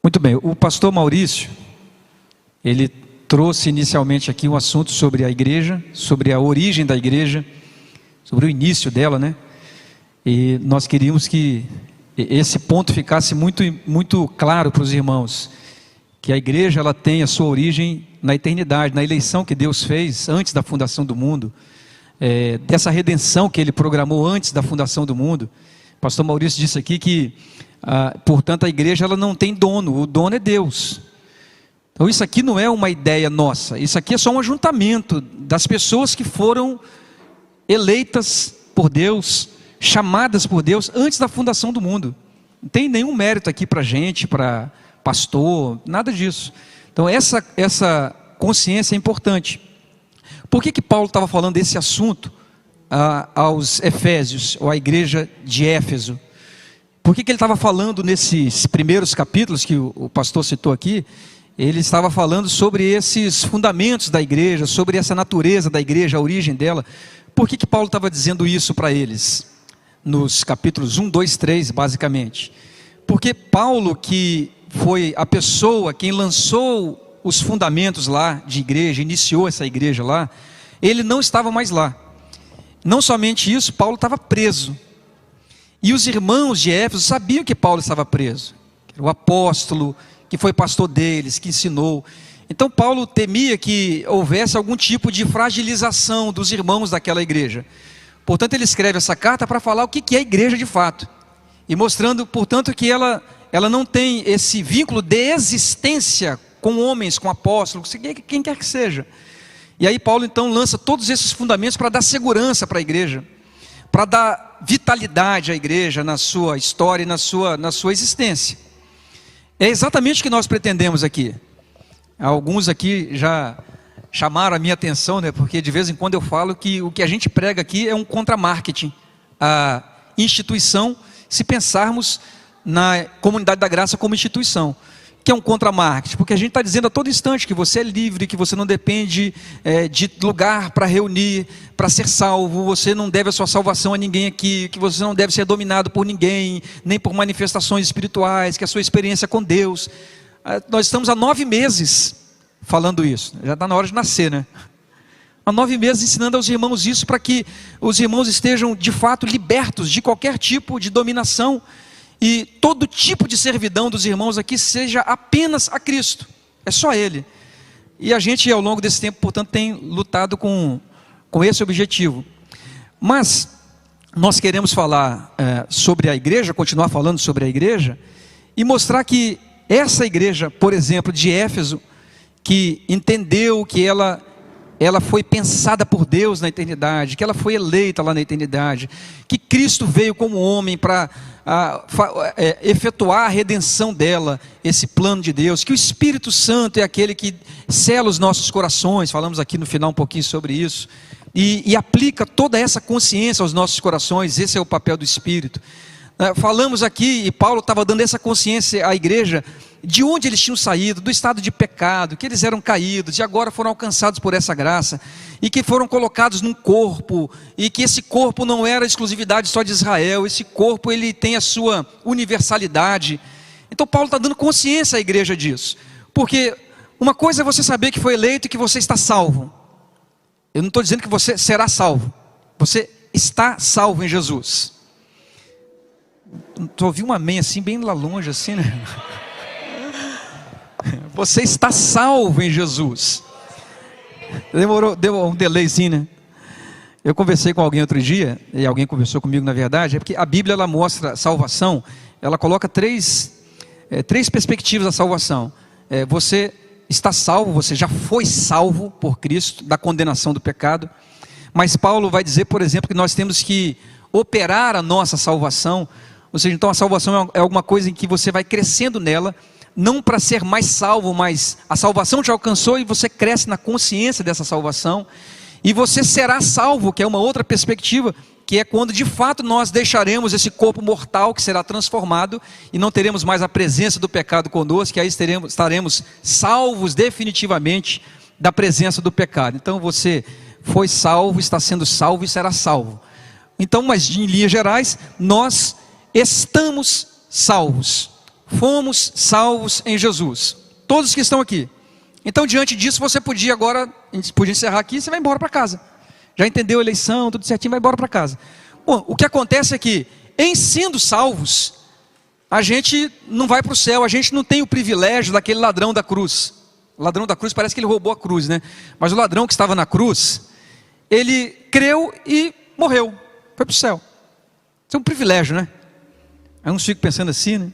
Muito bem, o pastor Maurício, ele trouxe inicialmente aqui um assunto sobre a igreja, sobre a origem da igreja, sobre o início dela, né? E nós queríamos que esse ponto ficasse muito claro para os irmãos, que a igreja ela tem a sua origem na eternidade, na eleição que Deus fez antes da fundação do mundo, dessa redenção que Ele programou antes da fundação do mundo. O pastor Maurício disse aqui que, portanto, a igreja ela não tem dono, o dono é Deus. Então isso aqui não é uma ideia nossa, isso aqui é só um ajuntamento das pessoas que foram eleitas por Deus, chamadas por Deus antes da fundação do mundo. Não tem nenhum mérito aqui para gente, para pastor, nada disso. Então essa consciência é importante. Por que Paulo estava falando desse assunto aos Efésios, ou à igreja de Éfeso? Por que ele estava falando nesses primeiros capítulos que o pastor citou aqui? Ele estava falando sobre esses fundamentos da igreja, sobre essa natureza da igreja, a origem dela. Por que Paulo estava dizendo isso para eles? Nos capítulos 1, 2, 3, basicamente. Porque Paulo, que foi a pessoa quem lançou os fundamentos lá de igreja, iniciou essa igreja lá, ele não estava mais lá. Não somente isso, Paulo estava preso. E os irmãos de Éfeso sabiam que Paulo estava preso. O apóstolo, que foi pastor deles, que ensinou. Então Paulo temia que houvesse algum tipo de fragilização dos irmãos daquela igreja. Portanto, ele escreve essa carta para falar o que é a igreja de fato. E mostrando, portanto, que ela não tem esse vínculo de existência com homens, com apóstolos, quem quer que seja. E aí Paulo então lança todos esses fundamentos para dar segurança para a igreja, para dar vitalidade à igreja na sua história e na sua existência. É exatamente o que nós pretendemos aqui. Alguns aqui já chamaram a minha atenção, né? Porque de vez em quando eu falo que o que a gente prega aqui é um contra-marketing à instituição, se pensarmos na Comunidade da Graça como instituição, que é um contra-marketing, porque a gente está dizendo a todo instante que você é livre, que você não depende de lugar para reunir, para ser salvo, você não deve a sua salvação a ninguém aqui, que você não deve ser dominado por ninguém, nem por manifestações espirituais, que a sua experiência com Deus. Nós estamos há 9 meses falando isso, já está na hora de nascer, né? Há 9 meses ensinando aos irmãos isso, para que os irmãos estejam de fato libertos de qualquer tipo de dominação, e todo tipo de servidão dos irmãos aqui seja apenas a Cristo, é só Ele. E a gente ao longo desse tempo, portanto, tem lutado com esse objetivo. Mas nós queremos falar sobre a igreja, continuar falando sobre a igreja, e mostrar que essa igreja, por exemplo, de Éfeso, que entendeu que ela foi pensada por Deus na eternidade, que ela foi eleita lá na eternidade, que Cristo veio como homem para efetuar a redenção dela, esse plano de Deus, que o Espírito Santo é aquele que sela os nossos corações, falamos aqui no final um pouquinho sobre isso, e aplica toda essa consciência aos nossos corações, esse é o papel do Espírito. Falamos aqui, e Paulo estava dando essa consciência à igreja, de onde eles tinham saído, do estado de pecado, que eles eram caídos, e agora foram alcançados por essa graça, e que foram colocados num corpo, e que esse corpo não era exclusividade só de Israel, esse corpo ele tem a sua universalidade. Então Paulo está dando consciência à igreja disso, porque uma coisa é você saber que foi eleito e que você está salvo. Eu não estou dizendo que você será salvo, você está salvo em Jesus. Estou ouvindo um amém assim, bem lá longe assim, né? Você está salvo em Jesus. Deu um delayzinho, né? Eu conversei com alguém outro dia, e alguém conversou comigo na verdade, é porque a Bíblia ela mostra salvação, ela coloca três perspectivas da salvação. Você está salvo, você já foi salvo por Cristo da condenação do pecado, mas Paulo vai dizer, por exemplo, que nós temos que operar a nossa salvação, ou seja, então a salvação é alguma coisa em que você vai crescendo nela, não para ser mais salvo, mas a salvação te alcançou e você cresce na consciência dessa salvação, e você será salvo, que é uma outra perspectiva, que é quando de fato nós deixaremos esse corpo mortal que será transformado, e não teremos mais a presença do pecado conosco, que aí estaremos salvos definitivamente da presença do pecado. Então você foi salvo, está sendo salvo e será salvo. Então, mas em linhas gerais, nós estamos salvos. fomos salvos em Jesus. Todos que estão aqui. Então, diante disso, você podia agora, a gente podia encerrar aqui e você vai embora para casa. Já entendeu a eleição, tudo certinho, vai embora para casa. Bom, o que acontece é que, em sendo salvos, a gente não vai para o céu, a gente não tem o privilégio daquele ladrão da cruz. O ladrão da cruz parece que ele roubou a cruz, né? Mas o ladrão que estava na cruz, ele creu e morreu, foi para o céu. Isso é um privilégio, né? Aí uns ficam pensando assim, né?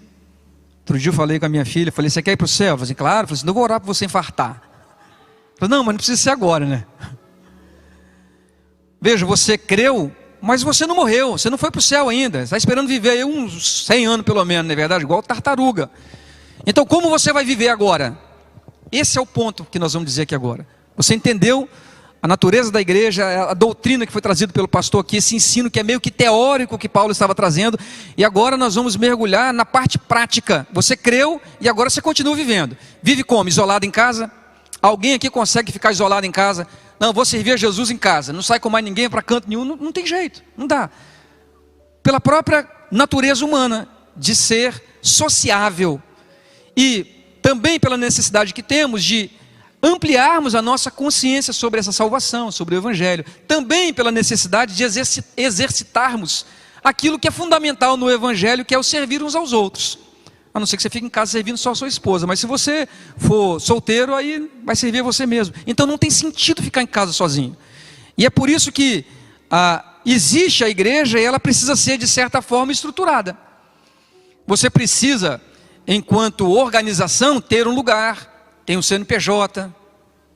Outro dia eu falei com a minha filha, falei, você quer ir para o céu? Eu falei assim, claro, eu falei assim, não vou orar para você infartar. Eu falei, não, mas não precisa ser agora, né? Veja, você creu, mas você não morreu, você não foi para o céu ainda, você está esperando viver aí uns 100 anos pelo menos, não é verdade? Igual tartaruga. Então como você vai viver agora? Esse é o ponto que nós vamos dizer aqui agora. Você entendeu a natureza da igreja, a doutrina que foi trazida pelo pastor aqui, esse ensino que é meio que teórico que Paulo estava trazendo, e agora nós vamos mergulhar na parte prática. Você creu e agora você continua vivendo. Vive como? Isolado em casa? Alguém aqui consegue ficar isolado em casa? Não, vou servir a Jesus em casa, não sai com mais ninguém para canto nenhum, não tem jeito, não dá. Pela própria natureza humana de ser sociável e também pela necessidade que temos de ampliarmos a nossa consciência sobre essa salvação, sobre o Evangelho, também pela necessidade de exercitarmos aquilo que é fundamental no Evangelho, que é o servir uns aos outros. A não ser que você fique em casa servindo só a sua esposa, mas se você for solteiro, aí vai servir a você mesmo. Então não tem sentido ficar em casa sozinho. E é por isso que existe a igreja e ela precisa ser de certa forma estruturada. Você precisa, enquanto organização, ter um lugar, tem um CNPJ,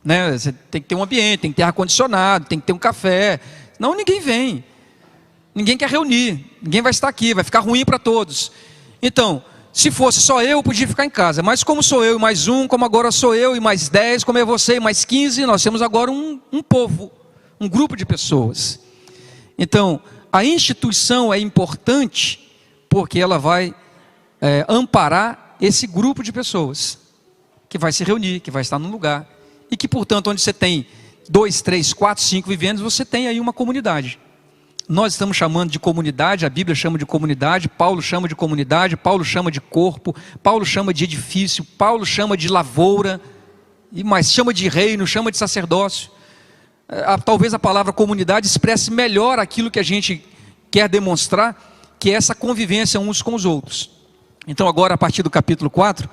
né? Você tem que ter um ambiente, tem que ter ar-condicionado, tem que ter um café, senão ninguém vem, ninguém quer reunir, ninguém vai estar aqui, vai ficar ruim para todos. Então, se fosse só eu podia ficar em casa, mas como sou eu e mais um, como agora sou eu e mais 10, como é você e mais 15, nós temos agora um povo, um grupo de pessoas. Então, a instituição é importante porque ela vai amparar esse grupo de pessoas que vai se reunir, que vai estar num lugar e que, portanto, onde você tem 2, 3, 4, 5 vivendo, você tem aí uma comunidade. Nós estamos chamando de comunidade, a Bíblia chama de comunidade, Paulo chama de comunidade, Paulo chama de corpo, Paulo chama de edifício, Paulo chama de lavoura, e mais chama de reino, chama de sacerdócio. Talvez a palavra comunidade expresse melhor aquilo que a gente quer demonstrar, que é essa convivência uns com os outros. Então agora, a partir do capítulo 4,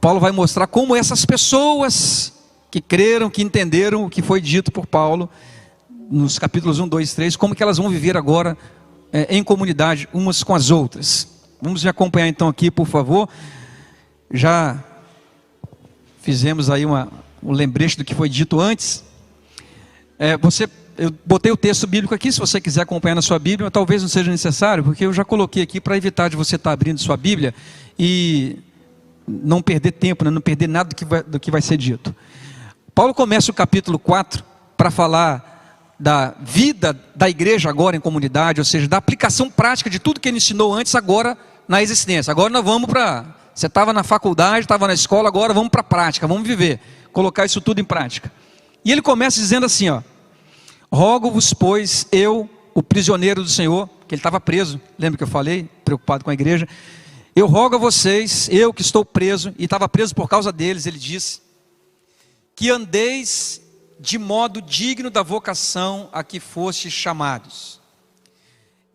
Paulo vai mostrar como essas pessoas que creram, que entenderam o que foi dito por Paulo, nos capítulos 1, 2, 3, como que elas vão viver agora em comunidade, umas com as outras. Vamos me acompanhar então aqui, por favor. Já fizemos aí um lembrete do que foi dito antes. Eu botei o texto bíblico aqui, se você quiser acompanhar na sua Bíblia, mas talvez não seja necessário, porque eu já coloquei aqui para evitar de você estar abrindo sua Bíblia e não perder tempo, né? Não perder nada do que vai ser dito. Paulo começa o capítulo 4 para falar da vida da igreja agora em comunidade, ou seja, da aplicação prática de tudo que ele ensinou antes, agora na existência. Agora nós vamos você estava na faculdade, estava na escola, agora vamos para a prática, vamos viver, colocar isso tudo em prática. E ele começa dizendo assim, ó: rogo-vos, pois, eu, o prisioneiro do Senhor, que ele estava preso, lembra que eu falei, preocupado com a igreja, eu rogo a vocês, eu que estou preso, e estava preso por causa deles, ele disse, que andeis de modo digno da vocação a que fostes chamados.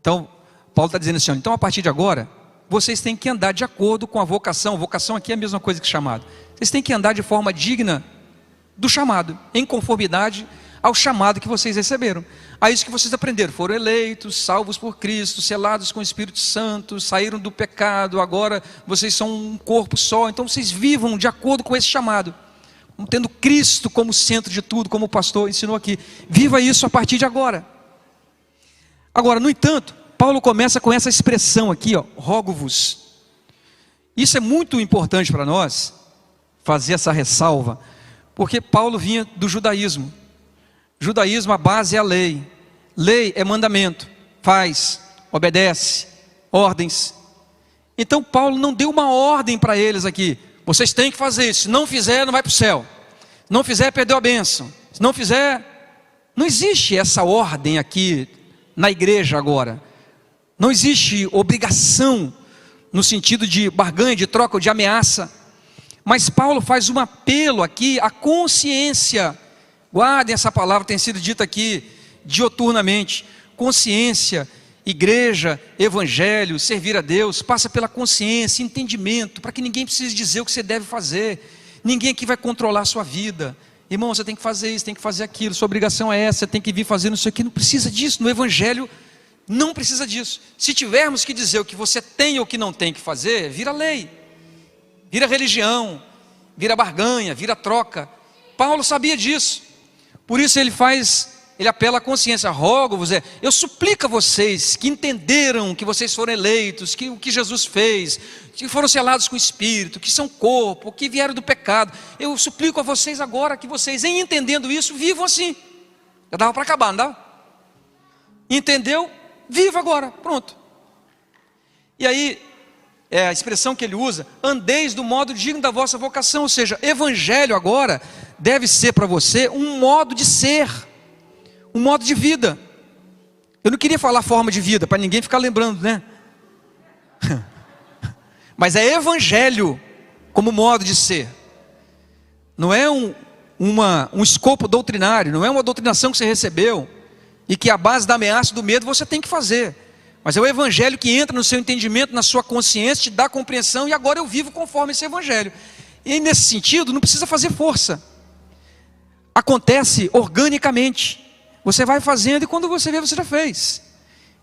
Então, Paulo está dizendo assim, então a partir de agora, vocês têm que andar de acordo com a vocação. Vocação aqui é a mesma coisa que chamado. Vocês têm que andar de forma digna do chamado, em conformidade ao chamado que vocês receberam. A isso que vocês aprenderam, foram eleitos, salvos por Cristo, selados com o Espírito Santo, saíram do pecado, agora vocês são um corpo só, então vocês vivam de acordo com esse chamado, tendo Cristo como centro de tudo, como o pastor ensinou aqui. Viva isso a partir de agora. Agora, no entanto, Paulo começa com essa expressão aqui, ó, rogo-vos. Isso é muito importante para nós, fazer essa ressalva, porque Paulo vinha do judaísmo. Judaísmo, a base é a lei. Lei é mandamento, faz, obedece, ordens. Então Paulo não deu uma ordem para eles aqui, vocês têm que fazer isso, se não fizer não vai para o céu, se não fizer perdeu a bênção, se não fizer, não existe essa ordem aqui na igreja agora, não existe obrigação no sentido de barganha, de troca ou de ameaça. Mas Paulo faz um apelo aqui à consciência. Guardem essa palavra, tem sido dita aqui dioturnamente. Consciência, igreja, evangelho, servir a Deus, passa pela consciência, entendimento, para que ninguém precise dizer o que você deve fazer. Ninguém aqui vai controlar a sua vida. Irmão, você tem que fazer isso, tem que fazer aquilo, sua obrigação é essa, você tem que vir fazendo isso aqui. Não precisa disso, no evangelho não precisa disso. Se tivermos que dizer o que você tem ou que não tem que fazer, vira lei, vira religião, vira barganha, vira troca. Paulo sabia disso, por isso ele apela à consciência. Rogo-vos, eu suplico a vocês que entenderam que vocês foram eleitos, que o que Jesus fez, que foram selados com o Espírito, que são corpo, que vieram do pecado. Eu suplico a vocês agora que vocês, em entendendo isso, vivam assim. Já dava para acabar, não dava? Entendeu? Viva agora, pronto. E aí, a expressão que ele usa, andeis do modo digno da vossa vocação. Ou seja, evangelho agora deve ser para você um modo de ser, um modo de vida. Eu não queria falar forma de vida, para ninguém ficar lembrando, né? Mas é evangelho como modo de ser. Não é um escopo doutrinário, não é uma doutrinação que você recebeu e que a base da ameaça, do medo, você tem que fazer. Mas é o evangelho que entra no seu entendimento, na sua consciência, te dá compreensão, e agora eu vivo conforme esse evangelho. E nesse sentido, não precisa fazer força. Acontece organicamente. Você vai fazendo e quando você vê, você já fez.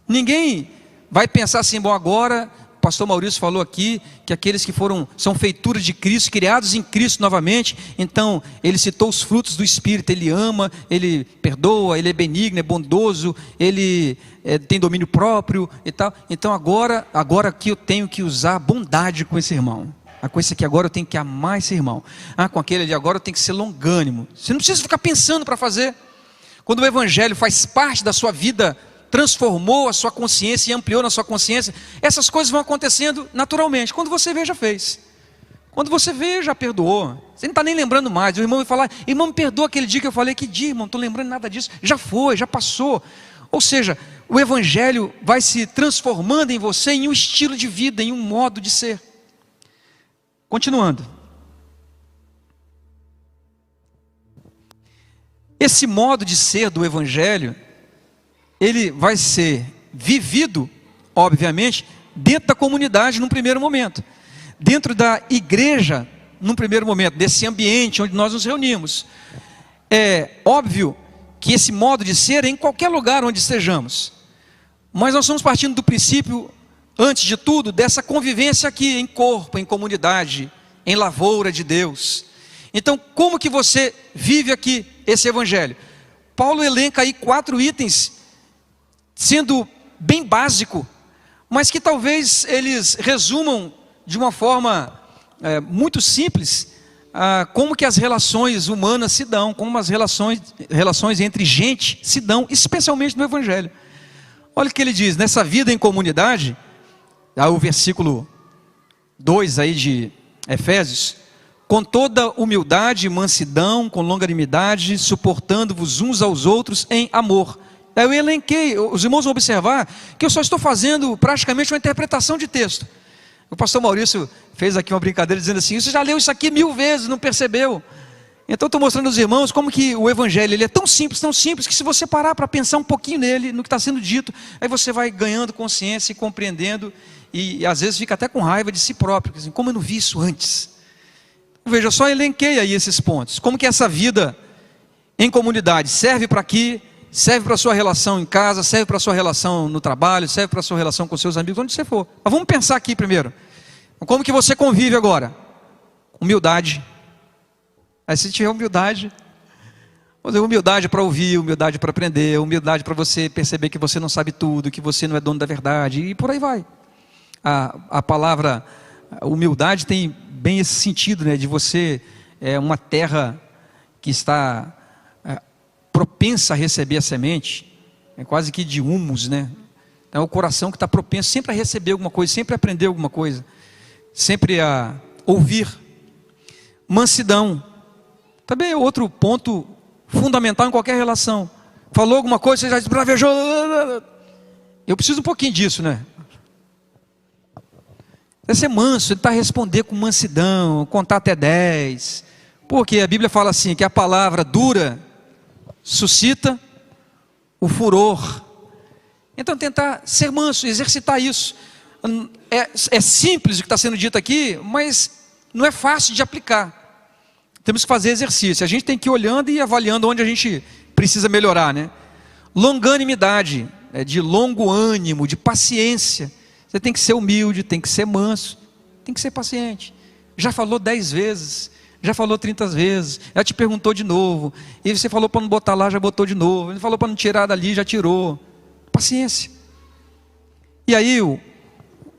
Ninguém vai pensar assim, bom, agora, o pastor Maurício falou aqui, que aqueles que são feituras de Cristo, criados em Cristo novamente, então ele citou os frutos do Espírito, ele ama, ele perdoa, ele é benigno, é bondoso, ele tem domínio próprio e tal. Então agora aqui eu tenho que usar bondade com esse irmão. Com esse aqui agora eu tenho que amar esse irmão. Com aquele ali agora eu tenho que ser longânimo. Você não precisa ficar pensando para fazer. Quando o evangelho faz parte da sua vida, transformou a sua consciência e ampliou na sua consciência, essas coisas vão acontecendo naturalmente. Quando você vê, já fez. Quando você vê, já perdoou. Você não está nem lembrando mais. O irmão vai falar, irmão, me perdoa aquele dia que eu falei. Que dia, irmão? Não estou lembrando nada disso. Já foi, já passou. Ou seja, o evangelho vai se transformando em você em um estilo de vida, em um modo de ser. Continuando. Esse modo de ser do evangelho, ele vai ser vivido, obviamente, dentro da comunidade num primeiro momento. Dentro da igreja, num primeiro momento, desse ambiente onde nós nos reunimos. É óbvio que esse modo de ser é em qualquer lugar onde estejamos. Mas nós estamos partindo do princípio, antes de tudo, dessa convivência aqui em corpo, em comunidade, em lavoura de Deus. Então, como que você vive aqui esse evangelho? Paulo elenca aí 4 itens, sendo bem básico, mas que talvez eles resumam de uma forma muito simples, como que as relações humanas se dão, como as relações entre gente se dão, especialmente no evangelho. Olha o que ele diz, nessa vida em comunidade, o versículo 2 aí de Efésios, com toda humildade e mansidão, com longanimidade, suportando-vos uns aos outros em amor. Eu elenquei, os irmãos vão observar que eu só estou fazendo praticamente uma interpretação de texto. O pastor Maurício fez aqui uma brincadeira dizendo assim, você já leu isso aqui 1000 vezes, não percebeu? Então estou mostrando aos irmãos como que o evangelho ele é tão simples, que se você parar para pensar um pouquinho nele, no que está sendo dito, aí você vai ganhando consciência e compreendendo, e às vezes fica até com raiva de si próprio, assim, como eu não vi isso antes? Veja, eu só elenquei aí esses pontos. Como que essa vida em comunidade serve para aqui, serve para a sua relação em casa, serve para a sua relação no trabalho, serve para a sua relação com seus amigos, onde você for. Mas vamos pensar aqui primeiro. Como que você convive agora? Humildade. Aí se tiver humildade, humildade para ouvir, humildade para aprender, humildade para você perceber que você não sabe tudo, que você não é dono da verdade, e por aí vai. A palavra humildade tem bem esse sentido, né, de você uma terra que está propensa a receber a semente, quase que de humus, né? Então é o coração que está propenso sempre a receber alguma coisa, sempre a aprender alguma coisa, sempre a ouvir. Mansidão também é outro ponto fundamental em qualquer relação. Falou alguma coisa, você já esbravejou. Eu preciso um pouquinho disso, né? Deve ser manso, ele está a responder com mansidão, contar até 10. Porque a Bíblia fala assim, que a palavra dura suscita o furor. Então tentar ser manso, exercitar isso. É simples o que está sendo dito aqui, mas não é fácil de aplicar. Temos que fazer exercício. A gente tem que ir olhando e avaliando onde a gente precisa melhorar, né? Longanimidade, de longo ânimo, de paciência. Você tem que ser humilde, tem que ser manso, tem que ser paciente. Já falou 10 vezes, já falou 30 vezes, já te perguntou de novo, e você falou para não botar lá, já botou de novo, ele falou para não tirar dali, já tirou. Paciência. E aí,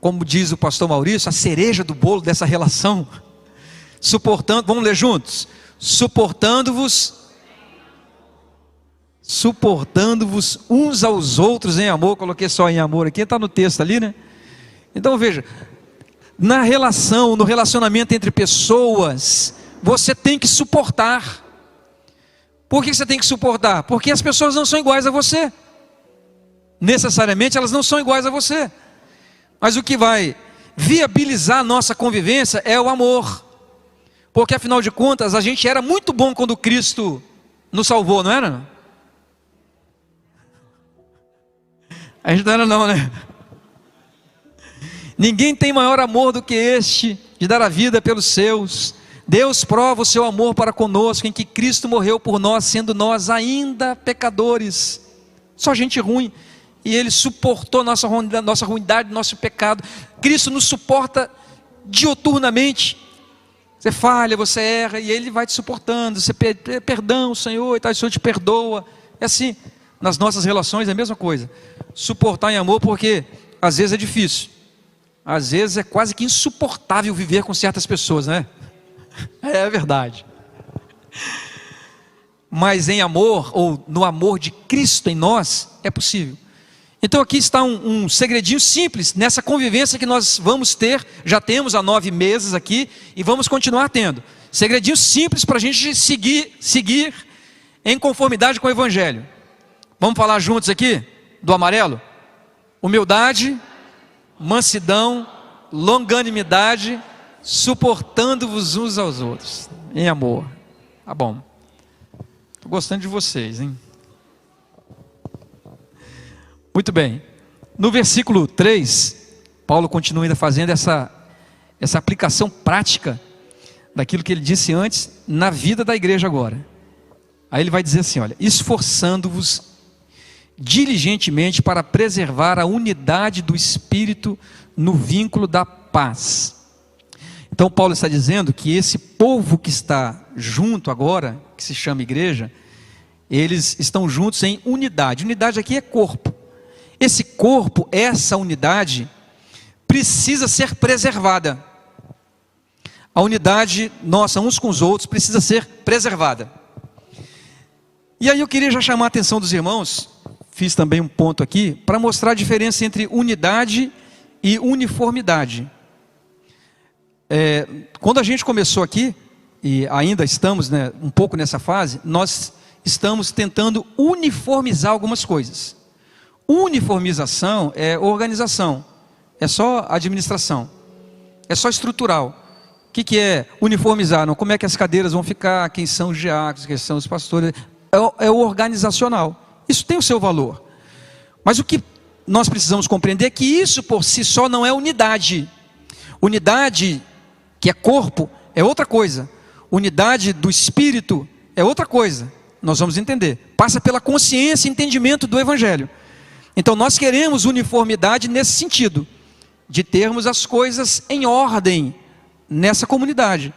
como diz o pastor Maurício, a cereja do bolo dessa relação, suportando, vamos ler juntos? Suportando-vos uns aos outros em amor. Coloquei só em amor aqui, está no texto ali, né? Então veja, na relação, no relacionamento entre pessoas, você tem que suportar. Por que você tem que suportar? Porque as pessoas não são iguais a você. Necessariamente elas não são iguais a você. Mas o que vai viabilizar a nossa convivência é o amor. Porque afinal de contas, a gente era muito bom quando Cristo nos salvou, não era? A gente não era não, né? Ninguém tem maior amor do que este, de dar a vida pelos seus. Deus prova o seu amor para conosco, em que Cristo morreu por nós, sendo nós ainda pecadores. Só gente ruim. E Ele suportou nossa ruindade, nosso pecado. Cristo nos suporta diuturnamente. Você falha, você erra, e Ele vai te suportando. Você pede perdão, Senhor, e tal, o Senhor te perdoa. É assim, nas nossas relações é a mesma coisa. Suportar em amor, porque às vezes é difícil. Às vezes é quase que insuportável viver com certas pessoas, né? É verdade. Mas em amor, ou no amor de Cristo em nós, é possível. Então aqui está um segredinho simples, nessa convivência que nós vamos ter, já temos há 9 meses aqui, e vamos continuar tendo. Segredinho simples para a gente seguir em conformidade com o Evangelho. Vamos falar juntos aqui, do amarelo? Humildade, mansidão, longanimidade, suportando-vos uns aos outros, em amor. Tá bom. Estou gostando de vocês, hein? Muito bem. No versículo 3, Paulo continua ainda fazendo essa aplicação prática daquilo que ele disse antes na vida da igreja agora. Aí ele vai dizer assim, olha, esforçando-vos diligentemente para preservar a unidade do Espírito no vínculo da paz. Então Paulo está dizendo que esse povo que está junto agora, que se chama igreja, eles estão juntos em unidade. Unidade aqui é corpo. Esse corpo, essa unidade, precisa ser preservada. A unidade nossa uns com os outros precisa ser preservada. E aí eu queria já chamar a atenção dos irmãos, fiz também um ponto aqui, para mostrar a diferença entre unidade e uniformidade. Quando a gente começou aqui, e ainda estamos, né, um pouco nessa fase, nós estamos tentando uniformizar algumas coisas. Uniformização é organização, é só administração, é só estrutural. O que é uniformizar? Não, como é que as cadeiras vão ficar, quem são os diáconos, quem são os pastores, é o organizacional. Isso tem o seu valor. Mas o que nós precisamos compreender é que isso por si só não é unidade. Unidade, que é corpo, é outra coisa. Unidade do Espírito é outra coisa. Nós vamos entender. Passa pela consciência e entendimento do Evangelho. Então nós queremos uniformidade nesse sentido, de termos as coisas em ordem nessa comunidade.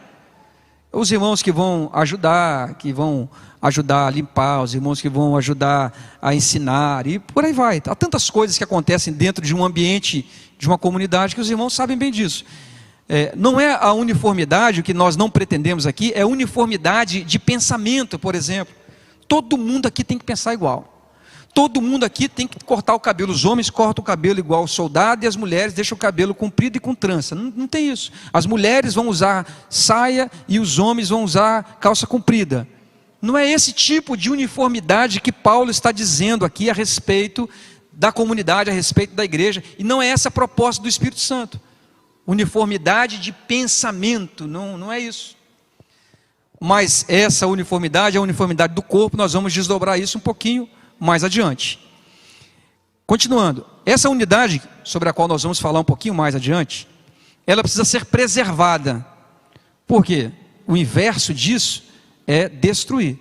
Os irmãos que vão ajudar a limpar, os irmãos que vão ajudar a ensinar, e por aí vai. Há tantas coisas que acontecem dentro de um ambiente, de uma comunidade, que os irmãos sabem bem disso. Não é a uniformidade, o que nós não pretendemos aqui, é uniformidade de pensamento, por exemplo. Todo mundo aqui tem que pensar igual. Todo mundo aqui tem que cortar o cabelo. Os homens cortam o cabelo igual ao soldado e as mulheres deixam o cabelo comprido e com trança. Não tem isso. As mulheres vão usar saia e os homens vão usar calça comprida. Não é esse tipo de uniformidade que Paulo está dizendo aqui a respeito da comunidade, a respeito da igreja. E não é essa a proposta do Espírito Santo. uniformidade de pensamento, não é isso. Mas essa uniformidade é a uniformidade do corpo, nós vamos desdobrar isso um pouquinho mais adiante. Continuando, essa unidade sobre a qual nós vamos falar um pouquinho mais adiante, ela precisa ser preservada. Por quê? O inverso disso é destruir.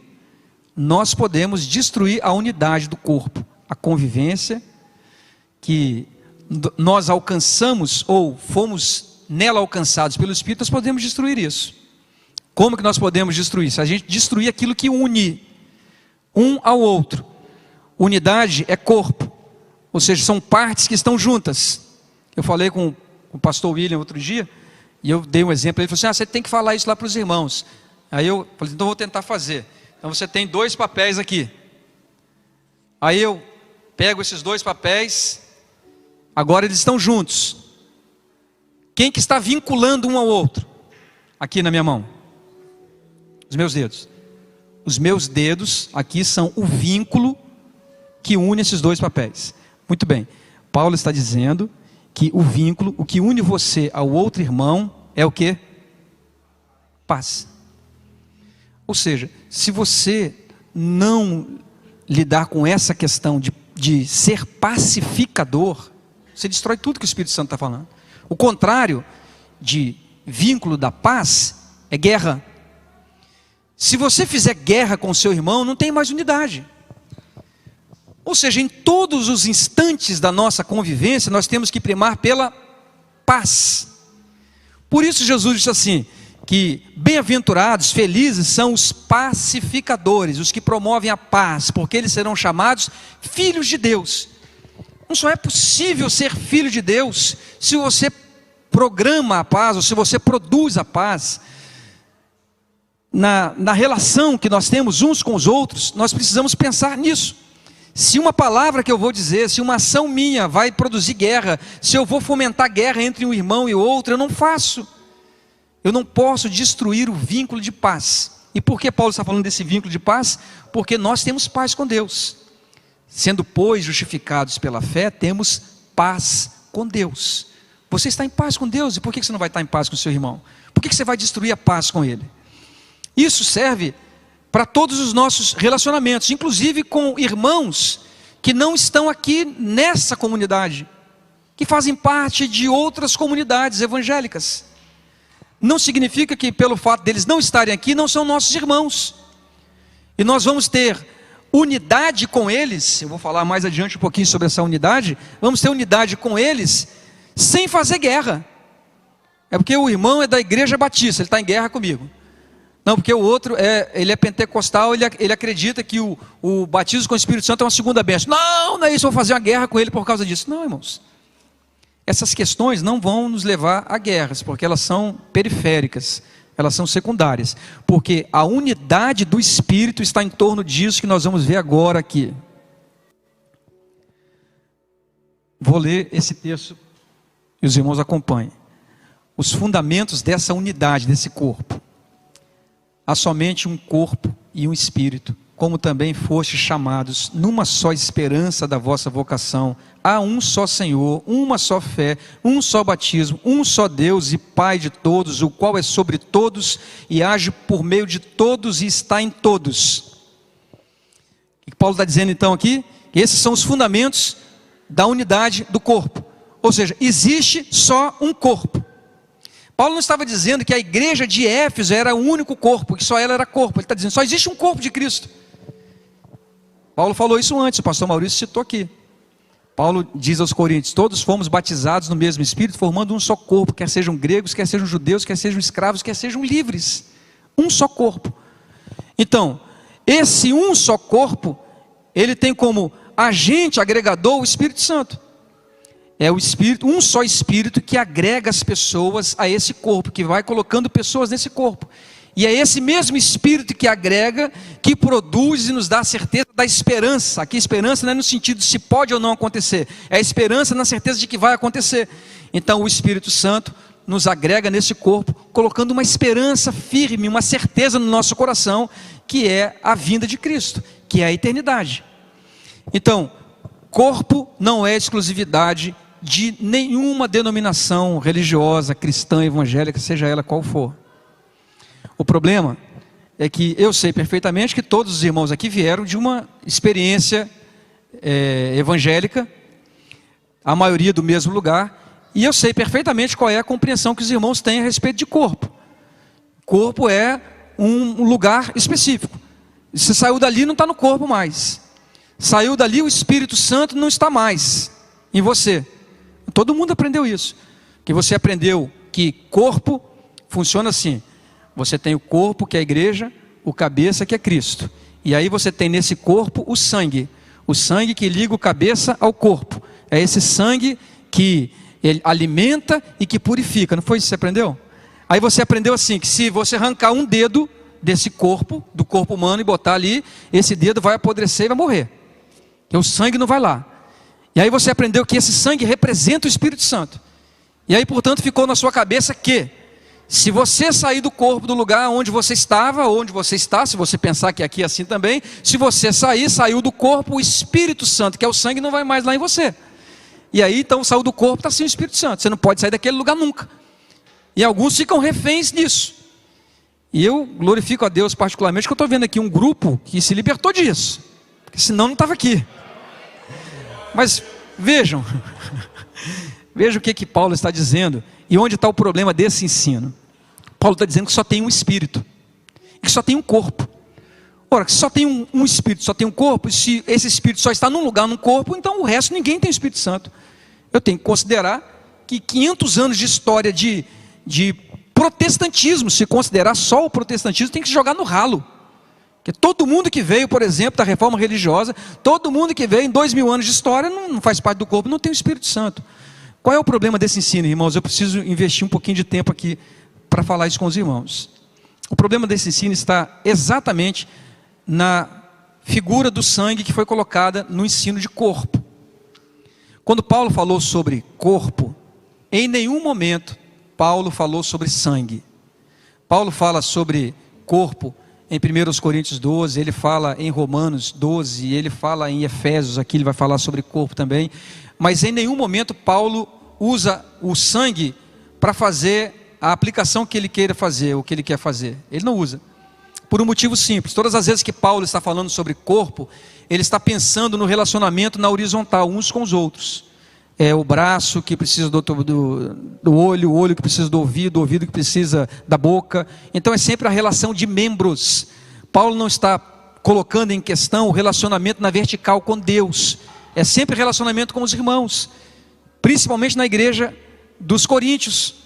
Nós podemos destruir a unidade do corpo, a convivência que nós alcançamos ou fomos nela alcançados pelo Espírito, nós podemos destruir isso. Como que nós podemos destruir? Se a gente destruir aquilo que une um ao outro. Unidade é corpo, ou seja, são partes que estão juntas. Eu falei com o pastor William outro dia, e eu dei um exemplo, ele falou assim, você tem que falar isso lá para os irmãos. Aí eu falei, então eu vou tentar fazer. Então você tem 2 papéis aqui. Aí eu pego esses 2 papéis, agora eles estão juntos. Quem que está vinculando um ao outro? Aqui na minha mão. Os meus dedos. Os meus dedos aqui são o vínculo que une esses 2 papéis. Muito bem. Paulo está dizendo que o vínculo, o que une você ao outro irmão é o quê? Paz. Ou seja, se você não lidar com essa questão de ser pacificador, você destrói tudo que o Espírito Santo está falando. O contrário de vínculo da paz é guerra. Se você fizer guerra com o seu irmão, não tem mais unidade. Ou seja, em todos os instantes da nossa convivência, nós temos que primar pela paz. Por isso Jesus disse assim, que bem-aventurados, felizes são os pacificadores, os que promovem a paz, porque eles serão chamados filhos de Deus. Não só é possível ser filho de Deus se você programa a paz, ou se você produz a paz. Na relação que nós temos uns com os outros, nós precisamos pensar nisso. Se uma palavra que eu vou dizer, se uma ação minha vai produzir guerra, se eu vou fomentar guerra entre um irmão e outro, eu não faço. Eu não posso destruir o vínculo de paz. E por que Paulo está falando desse vínculo de paz? Porque nós temos paz com Deus. Sendo, pois, justificados pela fé, temos paz com Deus. Você está em paz com Deus, e por que você não vai estar em paz com o seu irmão? Por que você vai destruir a paz com ele? Isso serve para todos os nossos relacionamentos, inclusive com irmãos que não estão aqui nessa comunidade, que fazem parte de outras comunidades evangélicas. Não significa que pelo fato deles não estarem aqui, não são nossos irmãos. E nós vamos ter unidade com eles, eu vou falar mais adiante um pouquinho sobre essa unidade, vamos ter unidade com eles, sem fazer guerra. É porque o irmão é da igreja batista, ele está em guerra comigo. Não, porque o outro, ele é pentecostal, ele acredita que o batismo com o Espírito Santo é uma segunda bênção. Não é isso, eu vou fazer uma guerra com ele por causa disso. Não, irmãos. Essas questões não vão nos levar a guerras, porque elas são periféricas, elas são secundárias. Porque a unidade do Espírito está em torno disso que nós vamos ver agora aqui. Vou ler esse texto e os irmãos acompanhem. Os fundamentos dessa unidade, desse corpo. Há somente um corpo e um espírito, como também fostes chamados numa só esperança da vossa vocação. Há um só Senhor, uma só fé, um só batismo, um só Deus e Pai de todos, o qual é sobre todos e age por meio de todos e está em todos. O que Paulo está dizendo então aqui? Esses são os fundamentos da unidade do corpo. Ou seja, existe só um corpo. Paulo não estava dizendo que a igreja de Éfeso era o único corpo, que só ela era corpo. Ele está dizendo, só existe um corpo de Cristo. Paulo falou isso antes, o pastor Maurício citou aqui. Paulo diz aos Coríntios, todos fomos batizados no mesmo Espírito, formando um só corpo, quer sejam gregos, quer sejam judeus, quer sejam escravos, quer sejam livres. Um só corpo. Então, esse um só corpo, ele tem como agente agregador o Espírito Santo. É o Espírito, um só Espírito que agrega as pessoas a esse corpo, que vai colocando pessoas nesse corpo. E é esse mesmo Espírito que agrega, que produz e nos dá a certeza da esperança. Aqui esperança não é no sentido de se pode ou não acontecer, é a esperança na certeza de que vai acontecer. Então o Espírito Santo nos agrega nesse corpo, colocando uma esperança firme, uma certeza no nosso coração, que é a vinda de Cristo, que é a eternidade. Então, corpo não é exclusividade de nenhuma denominação religiosa, cristã, evangélica, seja ela qual for. O problema é que eu sei perfeitamente que todos os irmãos aqui vieram de uma experiência evangélica, a maioria do mesmo lugar, e eu sei perfeitamente qual é a compreensão que os irmãos têm a respeito de corpo. Corpo é um lugar específico. Se saiu dali, não está no corpo mais. Saiu dali, o Espírito Santo não está mais em você. Todo mundo aprendeu isso. Que você aprendeu que corpo funciona assim. Você tem o corpo, que é a igreja, o cabeça, que é Cristo. E aí você tem nesse corpo o sangue que liga o cabeça ao corpo. É esse sangue que ele alimenta e que purifica. Não foi isso que você aprendeu? Aí você aprendeu assim, que se você arrancar um dedo desse corpo, do corpo humano, e botar ali, esse dedo vai apodrecer e vai morrer. Porque o sangue não vai lá. E aí você aprendeu que esse sangue representa o Espírito Santo. E aí, portanto, ficou na sua cabeça que, se você sair do corpo, do lugar onde você estava, onde você está, se você pensar que aqui é assim também, se você saiu do corpo, o Espírito Santo, que é o sangue, não vai mais lá em você. E aí, então, saiu do corpo, está sem o Espírito Santo. Você não pode sair daquele lugar nunca. E alguns ficam reféns disso. E eu glorifico a Deus particularmente, que eu estou vendo aqui um grupo que se libertou disso. Porque senão não estava aqui. Mas vejam, vejam o que Paulo está dizendo e onde está o problema desse ensino. Paulo está dizendo que só tem um espírito, que só tem um corpo. Ora, que só tem um espírito, só tem um corpo, e se esse espírito só está num lugar, num corpo, então o resto ninguém tem o Espírito Santo. Eu tenho que considerar que 500 anos de história de protestantismo, se considerar só o protestantismo, tem que se jogar no ralo. Porque todo mundo que veio, por exemplo, da reforma religiosa, todo mundo que veio em 2000 anos de história, não faz parte do corpo, não tem o Espírito Santo. Qual é o problema desse ensino, irmãos? Eu preciso investir um pouquinho de tempo aqui para falar isso com os irmãos. O problema desse ensino está exatamente na figura do sangue que foi colocada no ensino de corpo. Quando Paulo falou sobre corpo, em nenhum momento Paulo falou sobre sangue. Paulo fala sobre corpo em 1 Coríntios 12, ele fala em Romanos 12, ele fala em Efésios, aqui ele vai falar sobre corpo também, mas em nenhum momento Paulo usa o sangue para fazer a aplicação que ele queira fazer, o que ele quer fazer. Ele não usa, por um motivo simples. Todas as vezes que Paulo está falando sobre corpo, ele está pensando no relacionamento na horizontal, uns com os outros. É o braço que precisa do olho, o olho que precisa do ouvido, o ouvido que precisa da boca. Então é sempre a relação de membros. Paulo não está colocando em questão o relacionamento na vertical com Deus. É sempre relacionamento com os irmãos. Principalmente na igreja dos Coríntios.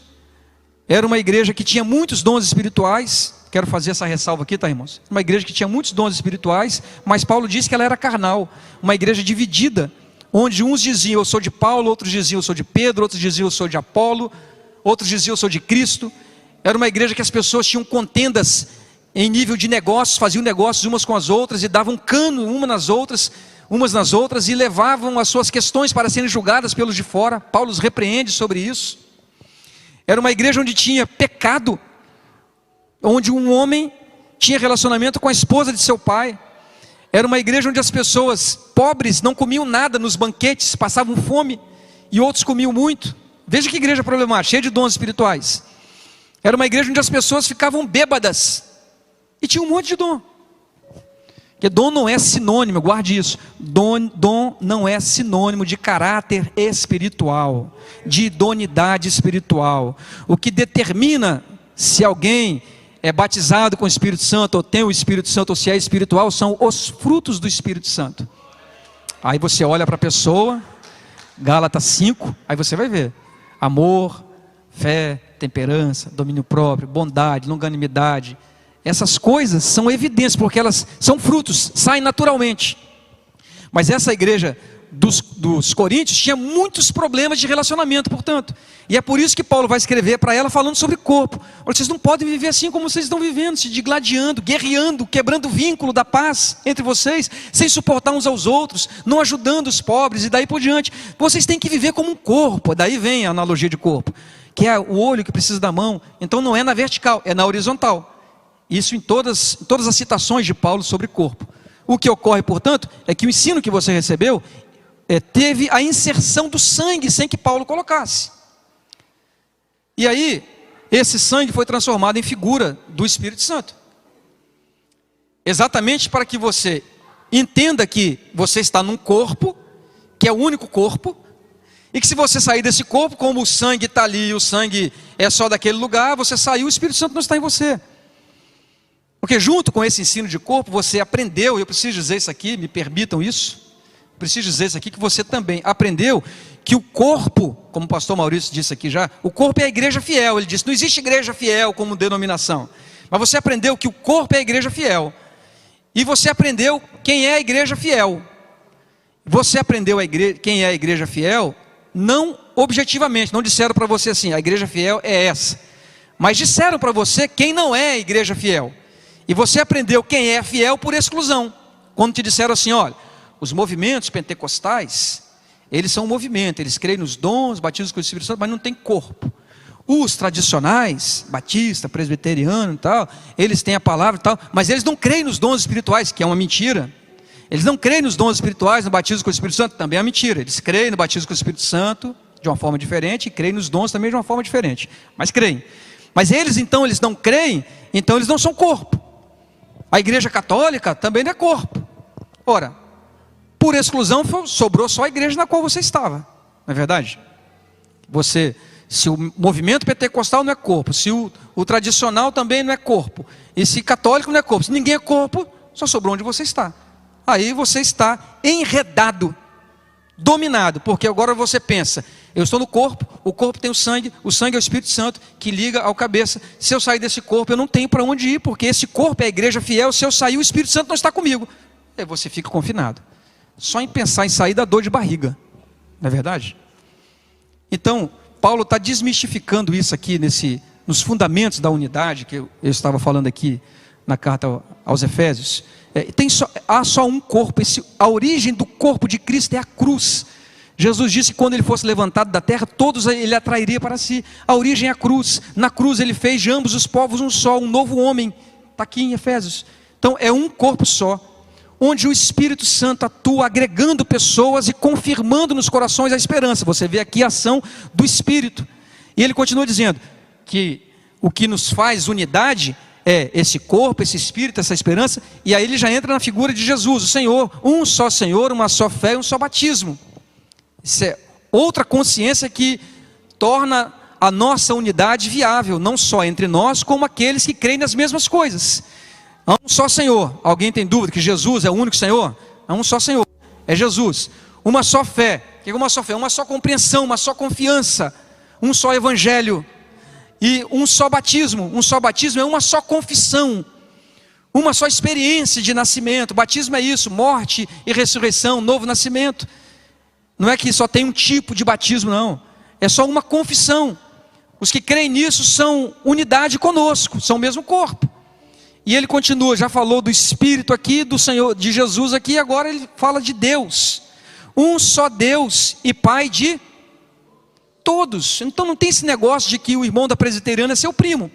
Era uma igreja que tinha muitos dons espirituais. Quero fazer essa ressalva aqui, tá, irmãos? Uma igreja que tinha muitos dons espirituais, mas Paulo disse que ela era carnal. Uma igreja dividida, onde uns diziam eu sou de Paulo, outros diziam eu sou de Pedro, outros diziam eu sou de Apolo, outros diziam eu sou de Cristo. Era uma igreja que as pessoas tinham contendas em nível de negócios, faziam negócios umas com as outras e davam cano umas nas outras e levavam as suas questões para serem julgadas pelos de fora. Paulo os repreende sobre isso. Era uma igreja onde tinha pecado, onde um homem tinha relacionamento com a esposa de seu pai. Era uma igreja onde as pessoas pobres não comiam nada nos banquetes, passavam fome, e outros comiam muito. Veja que igreja problemática, cheia de dons espirituais. Era uma igreja onde as pessoas ficavam bêbadas, e tinha um monte de dom. Porque dom não é sinônimo, guarde isso. Dom não é sinônimo de caráter espiritual, de idoneidade espiritual. O que determina se alguém é batizado com o Espírito Santo, ou tem o Espírito Santo, ou se é espiritual, são os frutos do Espírito Santo. Aí você olha para a pessoa, Gálatas 5, aí você vai ver: amor, fé, temperança, domínio próprio, bondade, longanimidade. Essas coisas são evidentes, porque elas são frutos, saem naturalmente. Mas essa igreja dos Coríntios tinha muitos problemas de relacionamento, portanto. E é por isso que Paulo vai escrever para ela falando sobre corpo. Olha, vocês não podem viver assim como vocês estão vivendo, se digladiando, guerreando, quebrando o vínculo da paz entre vocês, sem suportar uns aos outros, não ajudando os pobres e daí por diante. Vocês têm que viver como um corpo. Daí vem a analogia de corpo, que é o olho que precisa da mão. Então não é na vertical, é na horizontal. Isso em todas as citações de Paulo sobre corpo. O que ocorre, portanto, é que o ensino que você recebeu teve a inserção do sangue sem que Paulo colocasse. E aí, esse sangue foi transformado em figura do Espírito Santo. Exatamente para que você entenda que você está num corpo, que é o único corpo, e que se você sair desse corpo, como o sangue está ali, o sangue é só daquele lugar, você saiu, o Espírito Santo não está em você. Porque junto com esse ensino de corpo, você aprendeu, eu preciso dizer isso aqui, me permitam isso, preciso dizer isso aqui, que você também aprendeu que o corpo, como o pastor Maurício disse aqui já, o corpo é a igreja fiel. Ele disse, não existe igreja fiel como denominação, mas você aprendeu que o corpo é a igreja fiel, e você aprendeu quem é a igreja fiel. Você aprendeu quem é a igreja fiel, não objetivamente, não disseram para você assim, a igreja fiel é essa, mas disseram para você quem não é a igreja fiel, e você aprendeu quem é fiel por exclusão, quando te disseram assim, olha, os movimentos pentecostais, eles são um movimento, eles creem nos dons, batismos com o Espírito Santo, mas não tem corpo. Os tradicionais, batista, presbiteriano e tal, eles têm a palavra e tal, mas eles não creem nos dons espirituais, que é uma mentira. Eles não creem nos dons espirituais, no batismo com o Espírito Santo, também é uma mentira. Eles creem no batismo com o Espírito Santo de uma forma diferente, e creem nos dons também de uma forma diferente, mas creem. Mas eles então, eles não creem, então eles não são corpo. A igreja católica também não é corpo. Ora, por exclusão sobrou só a igreja na qual você estava, não é verdade? Se o movimento pentecostal não é corpo, se o tradicional também não é corpo, e se católico não é corpo, se ninguém é corpo, só sobrou onde você está. Aí você está enredado, dominado, porque agora você pensa, eu estou no corpo, o corpo tem o sangue é o Espírito Santo que liga ao cabeça. Se eu sair desse corpo, eu não tenho para onde ir, porque esse corpo é a igreja fiel. Se eu sair, o Espírito Santo não está comigo. Aí você fica confinado. Só em pensar em sair da dor de barriga, não é verdade? Então, Paulo está desmistificando isso aqui nos fundamentos da unidade, que eu estava falando aqui na carta aos Efésios. Há só um corpo, a origem do corpo de Cristo é a cruz. Jesus disse que quando ele fosse levantado da terra, todos ele atrairia para si. A origem é a cruz. Na cruz ele fez de ambos os povos um só, um novo homem. Está aqui em Efésios. Então é um corpo só, onde o Espírito Santo atua agregando pessoas e confirmando nos corações a esperança. Você vê aqui a ação do Espírito. E ele continua dizendo que o que nos faz unidade é esse corpo, esse Espírito, essa esperança. E aí ele já entra na figura de Jesus, o Senhor, um só Senhor, uma só fé e um só batismo. Isso é outra consciência que torna a nossa unidade viável, não só entre nós, como aqueles que creem nas mesmas coisas. Há um só Senhor. Alguém tem dúvida que Jesus é o único Senhor? Há um só Senhor, é Jesus. Uma só fé. O que é uma só fé? Uma só compreensão, uma só confiança, um só evangelho e um só batismo. Um só batismo é uma só confissão, uma só experiência de nascimento. Batismo é isso, morte e ressurreição, novo nascimento. Não é que só tem um tipo de batismo, não. É só uma confissão. Os que creem nisso são unidade conosco, são o mesmo corpo. E ele continua, já falou do Espírito aqui, do Senhor, de Jesus aqui, agora ele fala de Deus. Um só Deus e Pai de todos. Então não tem esse negócio de que o irmão da presbiteriana é seu primo.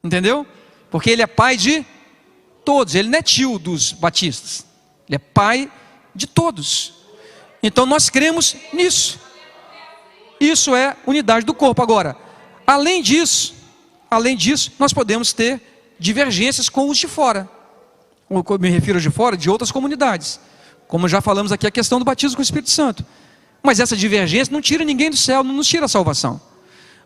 Entendeu? Porque ele é pai de todos, ele não é tio dos batistas. Ele é pai de todos. Então nós cremos nisso. Isso é unidade do corpo. Agora, além disso, nós podemos ter divergências com os de fora. Eu me refiro de fora, de outras comunidades. Como já falamos aqui, a questão do batismo com o Espírito Santo. Mas essa divergência não tira ninguém do céu, não nos tira a salvação.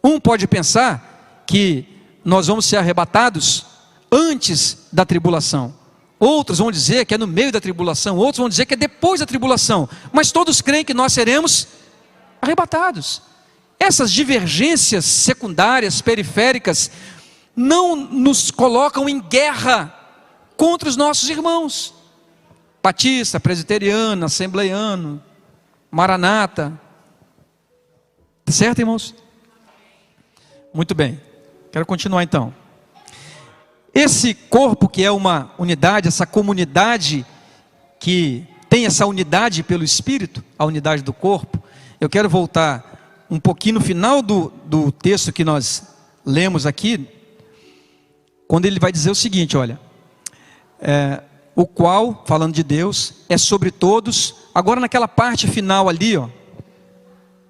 Um pode pensar que nós vamos ser arrebatados antes da tribulação. Outros vão dizer que é no meio da tribulação, outros vão dizer que é depois da tribulação. Mas todos creem que nós seremos arrebatados. Essas divergências secundárias, periféricas, não nos colocam em guerra contra os nossos irmãos. Batista, presbiteriano, assembleiano, maranata. Certo, irmãos? Muito bem. Quero continuar então. Esse corpo que é uma unidade, essa comunidade que tem essa unidade pelo Espírito, a unidade do corpo, eu quero voltar um pouquinho no final do texto que nós lemos aqui, quando ele vai dizer o seguinte, olha, o qual, falando de Deus, é sobre todos. Agora naquela parte final ali, ó,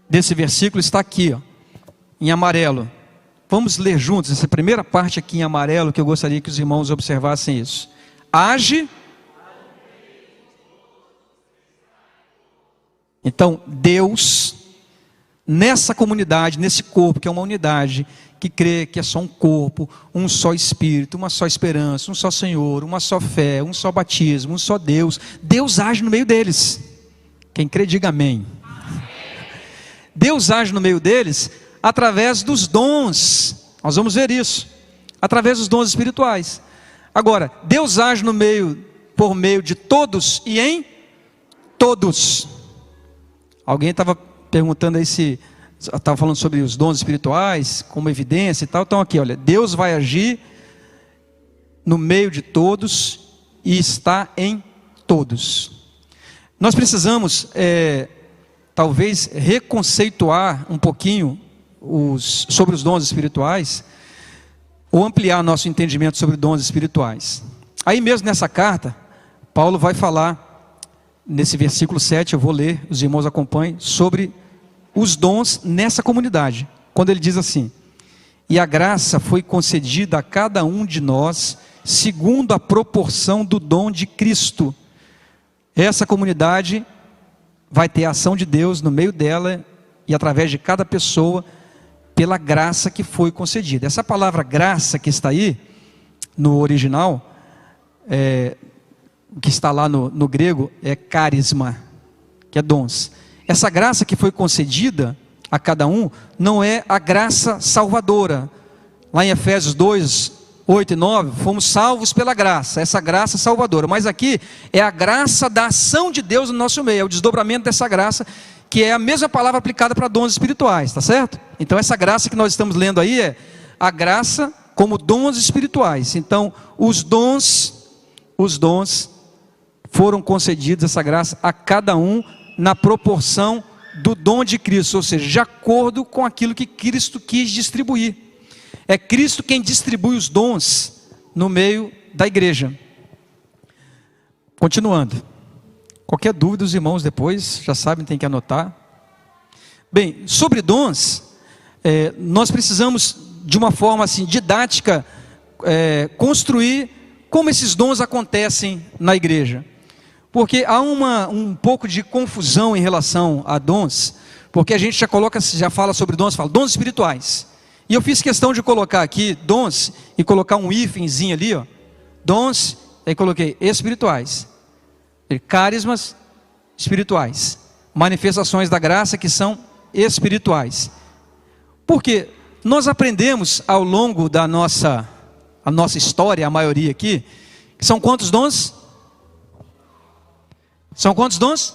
desse versículo está aqui, ó, em amarelo. Vamos ler juntos essa primeira parte aqui em amarelo, que eu gostaria que os irmãos observassem isso. Age. Então, Deus, nessa comunidade, nesse corpo, que é uma unidade, que crê que é só um corpo, um só Espírito, uma só esperança, um só Senhor, uma só fé, um só batismo, um só Deus. Deus age no meio deles. Quem crê, diga amém. Deus age no meio deles através dos dons. Nós vamos ver isso. Através dos dons espirituais. Agora, Deus age no meio, por meio de todos e em todos. Alguém estava perguntando aí se estava falando sobre os dons espirituais, como evidência e tal. Então aqui, olha, Deus vai agir no meio de todos e está em todos. Nós precisamos, talvez, reconceituar um pouquinho sobre os dons espirituais, ou ampliar nosso entendimento sobre dons espirituais. Aí mesmo nessa carta, Paulo vai falar, nesse versículo 7, eu vou ler, os irmãos acompanhem, sobre os dons nessa comunidade, quando ele diz assim: e a graça foi concedida a cada um de nós, segundo a proporção do dom de Cristo. Essa comunidade vai ter a ação de Deus no meio dela, e através de cada pessoa, pela graça que foi concedida. Essa palavra graça que está aí, no original, que está lá no grego, é carisma, que é dons. Essa graça que foi concedida a cada um, não é a graça salvadora. Lá em Efésios 2, 8 e 9, fomos salvos pela graça, essa graça salvadora. Mas aqui é a graça da ação de Deus no nosso meio, é o desdobramento dessa graça, que é a mesma palavra aplicada para dons espirituais, tá certo? Então essa graça que nós estamos lendo aí é a graça como dons espirituais. Então os dons foram concedidos, essa graça, a cada um na proporção do dom de Cristo, ou seja, de acordo com aquilo que Cristo quis distribuir. É Cristo quem distribui os dons no meio da igreja. Continuando. Qualquer dúvida, os irmãos depois já sabem, tem que anotar. Bem, sobre dons, nós precisamos de uma forma assim, didática, construir como esses dons acontecem na igreja. Porque há um pouco de confusão em relação a dons, porque a gente já fala sobre dons, fala dons espirituais. E eu fiz questão de colocar aqui dons e colocar um hífenzinho ali, ó, dons, aí coloquei espirituais, carismas espirituais, manifestações da graça que são espirituais. Porque nós aprendemos ao longo da nossa história, a maioria aqui, que são quantos dons? São quantos dons?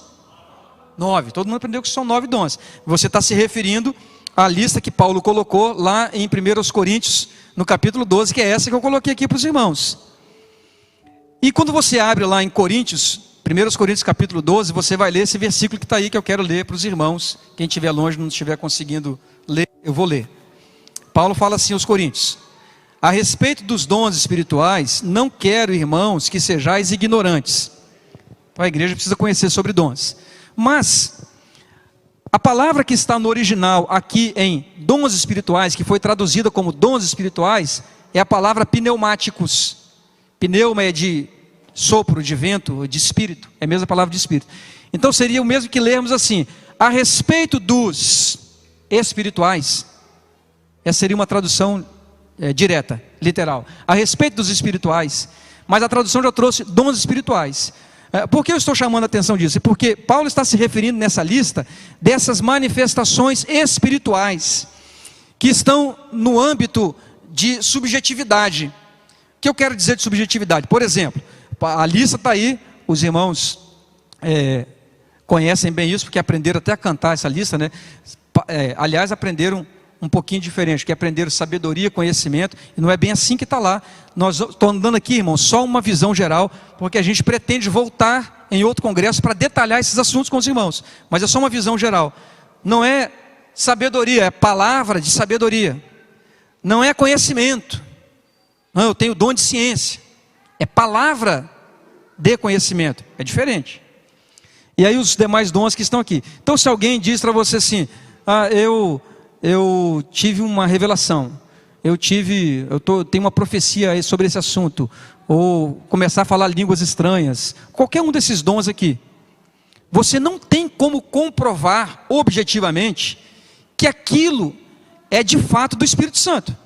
9. Todo mundo aprendeu que são 9 dons. Você está se referindo à lista que Paulo colocou lá em 1 Coríntios, no capítulo 12, que é essa que eu coloquei aqui para os irmãos. E quando você abre lá em Coríntios, 1 Coríntios capítulo 12, você vai ler esse versículo que está aí, que eu quero ler para os irmãos. Quem estiver longe, não estiver conseguindo ler, eu vou ler. Paulo fala assim aos Coríntios: a respeito dos dons espirituais, não quero, irmãos, que sejais ignorantes. Então a igreja precisa conhecer sobre dons. Mas a palavra que está no original aqui em dons espirituais, que foi traduzida como dons espirituais, é a palavra pneumáticos. Pneuma é de sopro, de vento, de espírito. É a mesma palavra de espírito. Então seria o mesmo que lermos assim: a respeito dos espirituais. Essa seria uma tradução direta, literal. A respeito dos espirituais. Mas a tradução já trouxe dons espirituais. Por que eu estou chamando a atenção disso? Porque Paulo está se referindo nessa lista dessas manifestações espirituais que estão no âmbito de subjetividade. O que eu quero dizer de subjetividade? Por exemplo, a lista está aí, os irmãos conhecem bem isso, porque aprenderam até a cantar essa lista, né? Aliás, aprenderam um pouquinho diferente, que aprenderam sabedoria, conhecimento, e não é bem assim que está lá. Nós estamos dando aqui, irmãos, só uma visão geral, porque a gente pretende voltar em outro congresso para detalhar esses assuntos com os irmãos, mas é só uma visão geral. Não é sabedoria, é palavra de sabedoria. Não é conhecimento. Não, eu tenho dom de ciência. É palavra de conhecimento. É diferente. E aí os demais dons que estão aqui. Então se alguém diz para você assim, eu tive uma revelação, tenho uma profecia sobre esse assunto, ou começar a falar línguas estranhas, qualquer um desses dons aqui, você não tem como comprovar objetivamente que aquilo é de fato do Espírito Santo.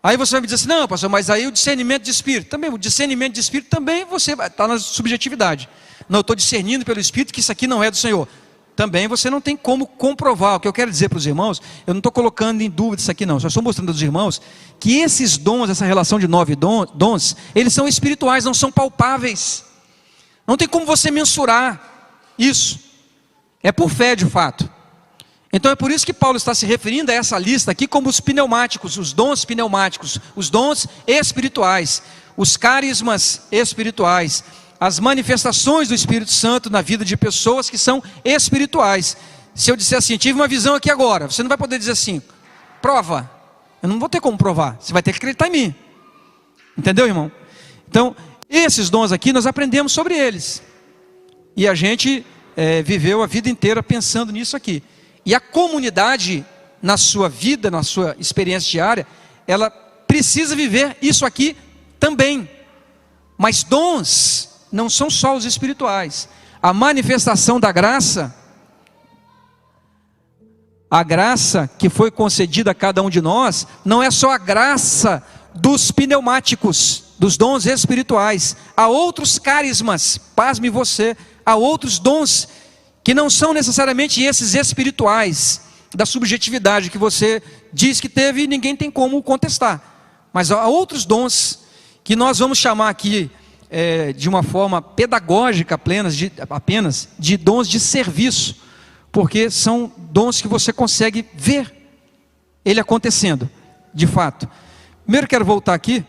Aí você vai me dizer assim, não pastor, mas aí o discernimento de Espírito, também o discernimento de Espírito também você está na subjetividade. Não, eu estou discernindo pelo Espírito que isso aqui não é do Senhor. Também você não tem como comprovar. O que eu quero dizer para os irmãos, eu não estou colocando em dúvida isso aqui não, só estou mostrando aos irmãos que esses dons, essa relação de 9 dons, eles são espirituais, não são palpáveis. Não tem como você mensurar isso. É por fé de fato. Então é por isso que Paulo está se referindo a essa lista aqui como os pneumáticos, os dons pneumáticos, os dons espirituais, os carismas espirituais, as manifestações do Espírito Santo na vida de pessoas que são espirituais. Se eu disser assim, tive uma visão aqui agora, você não vai poder dizer assim, prova. Eu não vou ter como provar, você vai ter que acreditar em mim. Entendeu, irmão? Então, esses dons aqui, nós aprendemos sobre eles. E a gente viveu a vida inteira pensando nisso aqui. E a comunidade, na sua vida, na sua experiência diária, ela precisa viver isso aqui também. Mas dons não são só os espirituais. A manifestação da graça, a graça que foi concedida a cada um de nós, não é só a graça dos pneumáticos, dos dons espirituais. Há outros carismas, pasme você, há outros dons que não são necessariamente esses espirituais, da subjetividade que você diz que teve e ninguém tem como contestar. Mas há outros dons que nós vamos chamar aqui de uma forma pedagógica apenas de dons de serviço, porque são dons que você consegue ver ele acontecendo, de fato. Primeiro quero voltar aqui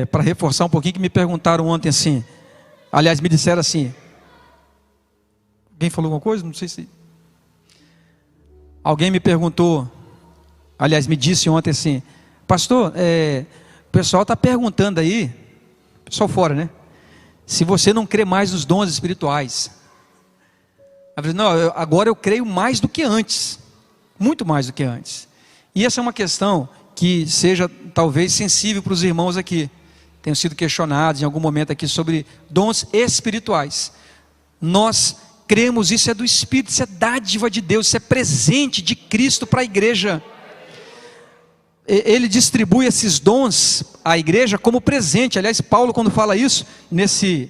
para reforçar um pouquinho que me perguntaram ontem assim, aliás me disseram assim, alguém falou alguma coisa? Não sei se... Alguém me perguntou, aliás me disse ontem assim, pastor, o pessoal está perguntando aí, pessoal fora, né? Se você não crê mais nos dons espirituais. Eu falei, não, agora eu creio mais do que antes, muito mais do que antes. E essa é uma questão que seja talvez sensível para os irmãos aqui. Tenham sido questionados em algum momento aqui sobre dons espirituais. Nós cremos, isso é do Espírito, isso é dádiva de Deus, isso é presente de Cristo para a igreja. Ele distribui esses dons à igreja como presente. Aliás, Paulo quando fala isso, nesse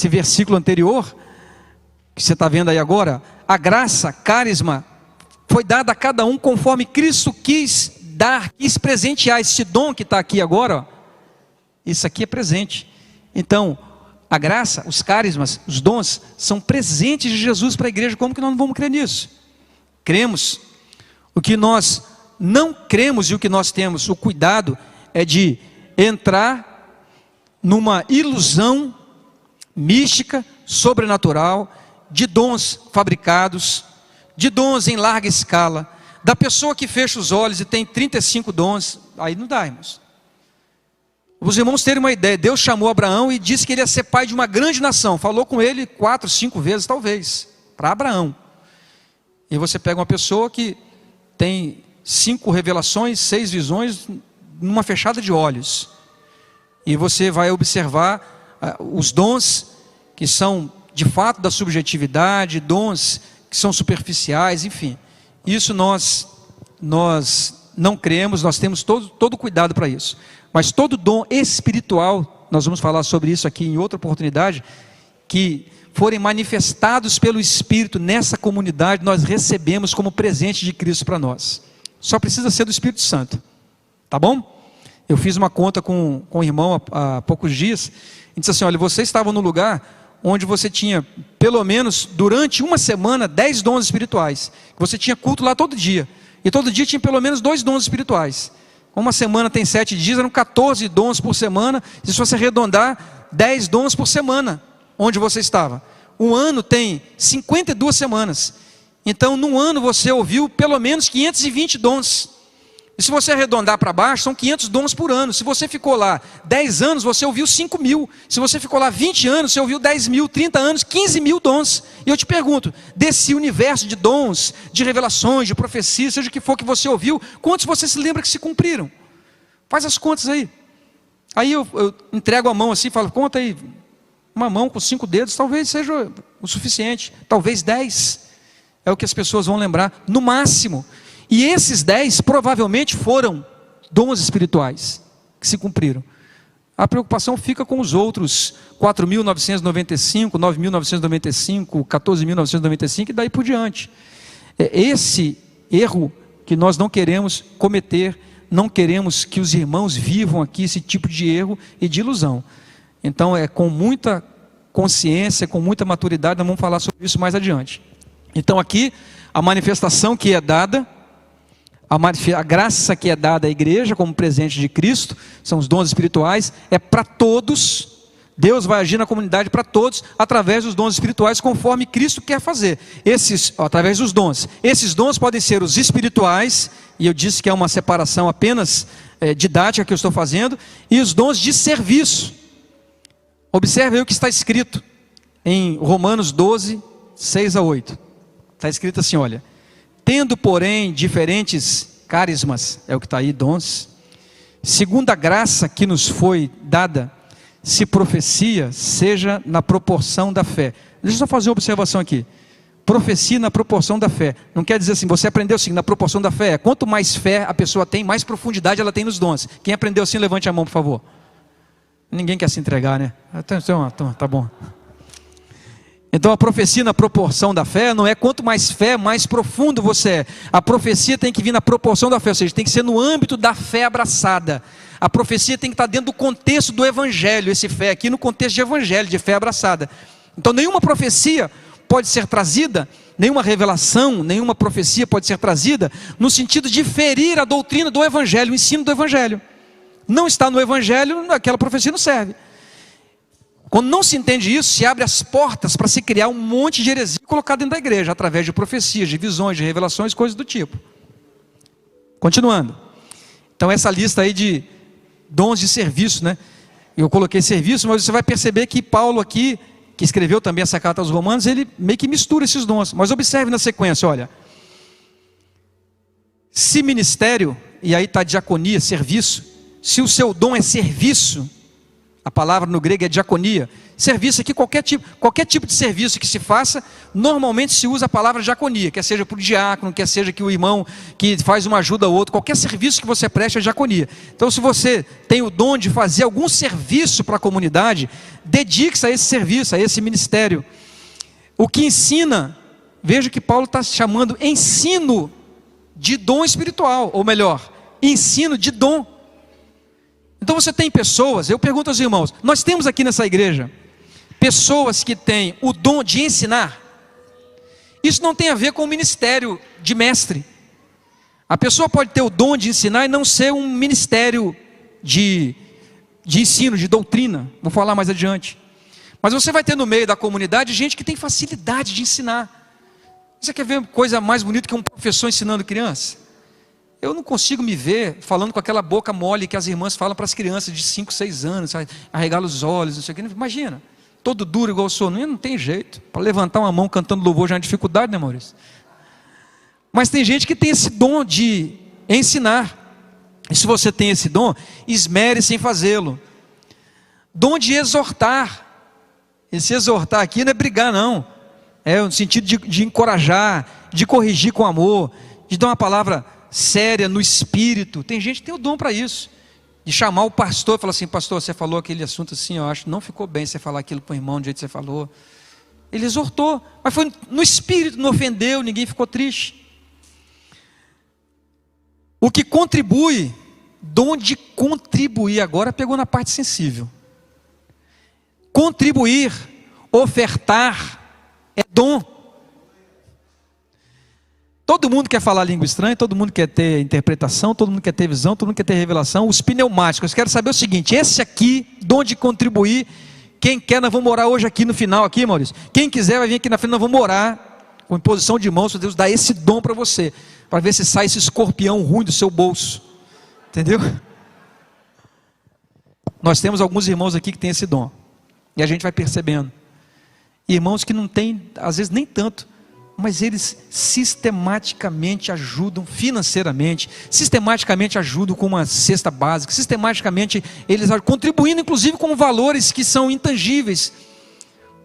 versículo anterior, que você está vendo aí agora, a graça, carisma, foi dada a cada um conforme Cristo quis dar, quis presentear. Esse dom que está aqui agora, ó, isso aqui é presente. Então, a graça, os carismas, os dons, são presentes de Jesus para a igreja. Como que nós não vamos crer nisso? Cremos. O que nós não cremos e o que nós temos o cuidado é de entrar numa ilusão mística, sobrenatural, de dons fabricados, de dons em larga escala, da pessoa que fecha os olhos e tem 35 dons, aí não dá, irmãos. Os irmãos terem uma ideia, Deus chamou Abraão e disse que ele ia ser pai de uma grande nação, falou com ele 4, 5 vezes talvez, para Abraão. E você pega uma pessoa que tem 5 revelações, 6 visões, numa fechada de olhos, e você vai observar os dons que são de fato da subjetividade, dons que são superficiais, enfim, isso nós não cremos, nós temos todo cuidado para isso. Mas todo dom espiritual, nós vamos falar sobre isso aqui em outra oportunidade, que forem manifestados pelo Espírito nessa comunidade, nós recebemos como presente de Cristo para nós. Só precisa ser do Espírito Santo, tá bom? Eu fiz uma conta com um irmão há poucos dias, e disse assim, olha, você estava no lugar onde você tinha, pelo menos durante uma semana, 10 dons espirituais. Você tinha culto lá todo dia, e todo dia tinha pelo menos 2 dons espirituais. Uma semana tem 7 dias, eram 14 dons por semana. Se você arredondar, 10 dons por semana, onde você estava. Um ano tem 52 semanas. Então, num ano você ouviu pelo menos 520 dons. E se você arredondar para baixo, são 500 dons por ano. Se você ficou lá 10 anos, você ouviu 5 mil. Se você ficou lá 20 anos, você ouviu 10 mil, 30 anos, 15 mil dons. E eu te pergunto, desse universo de dons, de revelações, de profecias, seja o que for que você ouviu, quantos você se lembra que se cumpriram? Faz as contas aí. Aí eu entrego a mão assim e falo, conta aí. Uma mão com 5 dedos talvez seja o suficiente. Talvez 10. É o que as pessoas vão lembrar, no máximo. E esses 10 provavelmente foram dons espirituais que se cumpriram. A preocupação fica com os outros 4.995, 9.995, 14.995 e daí por diante. É esse erro que nós não queremos cometer, não queremos que os irmãos vivam aqui esse tipo de erro e de ilusão. Então é com muita consciência, com muita maturidade, nós vamos falar sobre isso mais adiante. Então aqui, a manifestação que é dada, a graça que é dada à igreja como presente de Cristo, são os dons espirituais, é para todos. Deus vai agir na comunidade para todos, através dos dons espirituais, conforme Cristo quer fazer. Através dos dons. Esses dons podem ser os espirituais, e eu disse que é uma separação apenas didática que eu estou fazendo, e os dons de serviço. Observe aí o que está escrito em Romanos 12, 6 a 8. Está escrito assim, olha: tendo, porém, diferentes carismas, é o que está aí, dons, segundo a graça que nos foi dada, se profecia, seja na proporção da fé. Deixa eu só fazer uma observação aqui. Profecia na proporção da fé. Não quer dizer assim, você aprendeu assim, na proporção da fé. Quanto mais fé a pessoa tem, mais profundidade ela tem nos dons. Quem aprendeu assim, levante a mão, por favor. Ninguém quer se entregar, né? Tá bom. Então a profecia na proporção da fé não é quanto mais fé, mais profundo você é. A profecia tem que vir na proporção da fé, ou seja, tem que ser no âmbito da fé abraçada. A profecia tem que estar dentro do contexto do evangelho, esse fé aqui no contexto de evangelho, de fé abraçada. Então nenhuma profecia pode ser trazida, nenhuma revelação, nenhuma profecia pode ser trazida no sentido de ferir a doutrina do evangelho, o ensino do evangelho. Não está no evangelho, aquela profecia não serve. Quando não se entende isso, se abre as portas para se criar um monte de heresia colocada dentro da igreja, através de profecias, de visões, de revelações, coisas do tipo. Continuando. Então essa lista aí de dons de serviço, né? Eu coloquei serviço, mas você vai perceber que Paulo aqui, que escreveu também essa carta aos Romanos, ele meio que mistura esses dons. Mas observe na sequência, olha. Se ministério, e aí está diaconia, serviço, se o seu dom é serviço, a palavra no grego é diaconia. Serviço aqui, qualquer tipo de serviço que se faça, normalmente se usa a palavra diaconia, quer seja para o diácono, quer seja que o irmão que faz uma ajuda ao outro, qualquer serviço que você preste é diaconia. Então se você tem o dom de fazer algum serviço para a comunidade, dedique-se a esse serviço, a esse ministério. O que ensina, veja que Paulo está chamando ensino de dom espiritual, ou melhor, ensino de dom. Então você tem pessoas, eu pergunto aos irmãos, nós temos aqui nessa igreja pessoas que têm o dom de ensinar. Isso não tem a ver com o ministério de mestre. A pessoa pode ter o dom de ensinar e não ser um ministério de ensino, de doutrina. Vou falar mais adiante. Mas você vai ter no meio da comunidade gente que tem facilidade de ensinar. Você quer ver coisa mais bonita que um professor ensinando criança? Eu não consigo me ver falando com aquela boca mole que as irmãs falam para as crianças de 5, 6 anos, arregala os olhos, não sei o que. Imagina, todo duro igual eu sou, não tem jeito. Para levantar uma mão cantando louvor já é uma dificuldade, né, Maurício? Mas tem gente que tem esse dom de ensinar. E se você tem esse dom, esmere-se em fazê-lo. Dom de exortar. Esse exortar aqui não é brigar, não. É no sentido de encorajar, de corrigir com amor, de dar uma palavra séria no espírito. Tem gente que tem o dom para isso, de chamar o pastor e falar assim: pastor, você falou aquele assunto assim, eu acho que não ficou bem você falar aquilo para o irmão do jeito que você falou. Ele exortou, mas foi no espírito, não ofendeu, ninguém ficou triste. O que contribui, dom de contribuir, agora pegou na parte sensível. Contribuir, ofertar, é dom. Todo mundo quer falar língua estranha, todo mundo quer ter interpretação, todo mundo quer ter visão, todo mundo quer ter revelação. Os pneumáticos, quero saber o seguinte: esse aqui, dom de contribuir, quem quer, nós vamos orar hoje aqui no final, aqui, Maurício. Quem quiser vai vir aqui na frente, nós vamos orar com imposição de mãos, Deus dá esse dom para você. para ver se sai esse escorpião ruim do seu bolso, entendeu? Nós temos alguns irmãos aqui que têm esse dom, e a gente vai percebendo, irmãos que não têm, às vezes nem tanto, mas eles sistematicamente ajudam financeiramente, sistematicamente ajudam com uma cesta básica, sistematicamente eles contribuindo inclusive com valores que são intangíveis,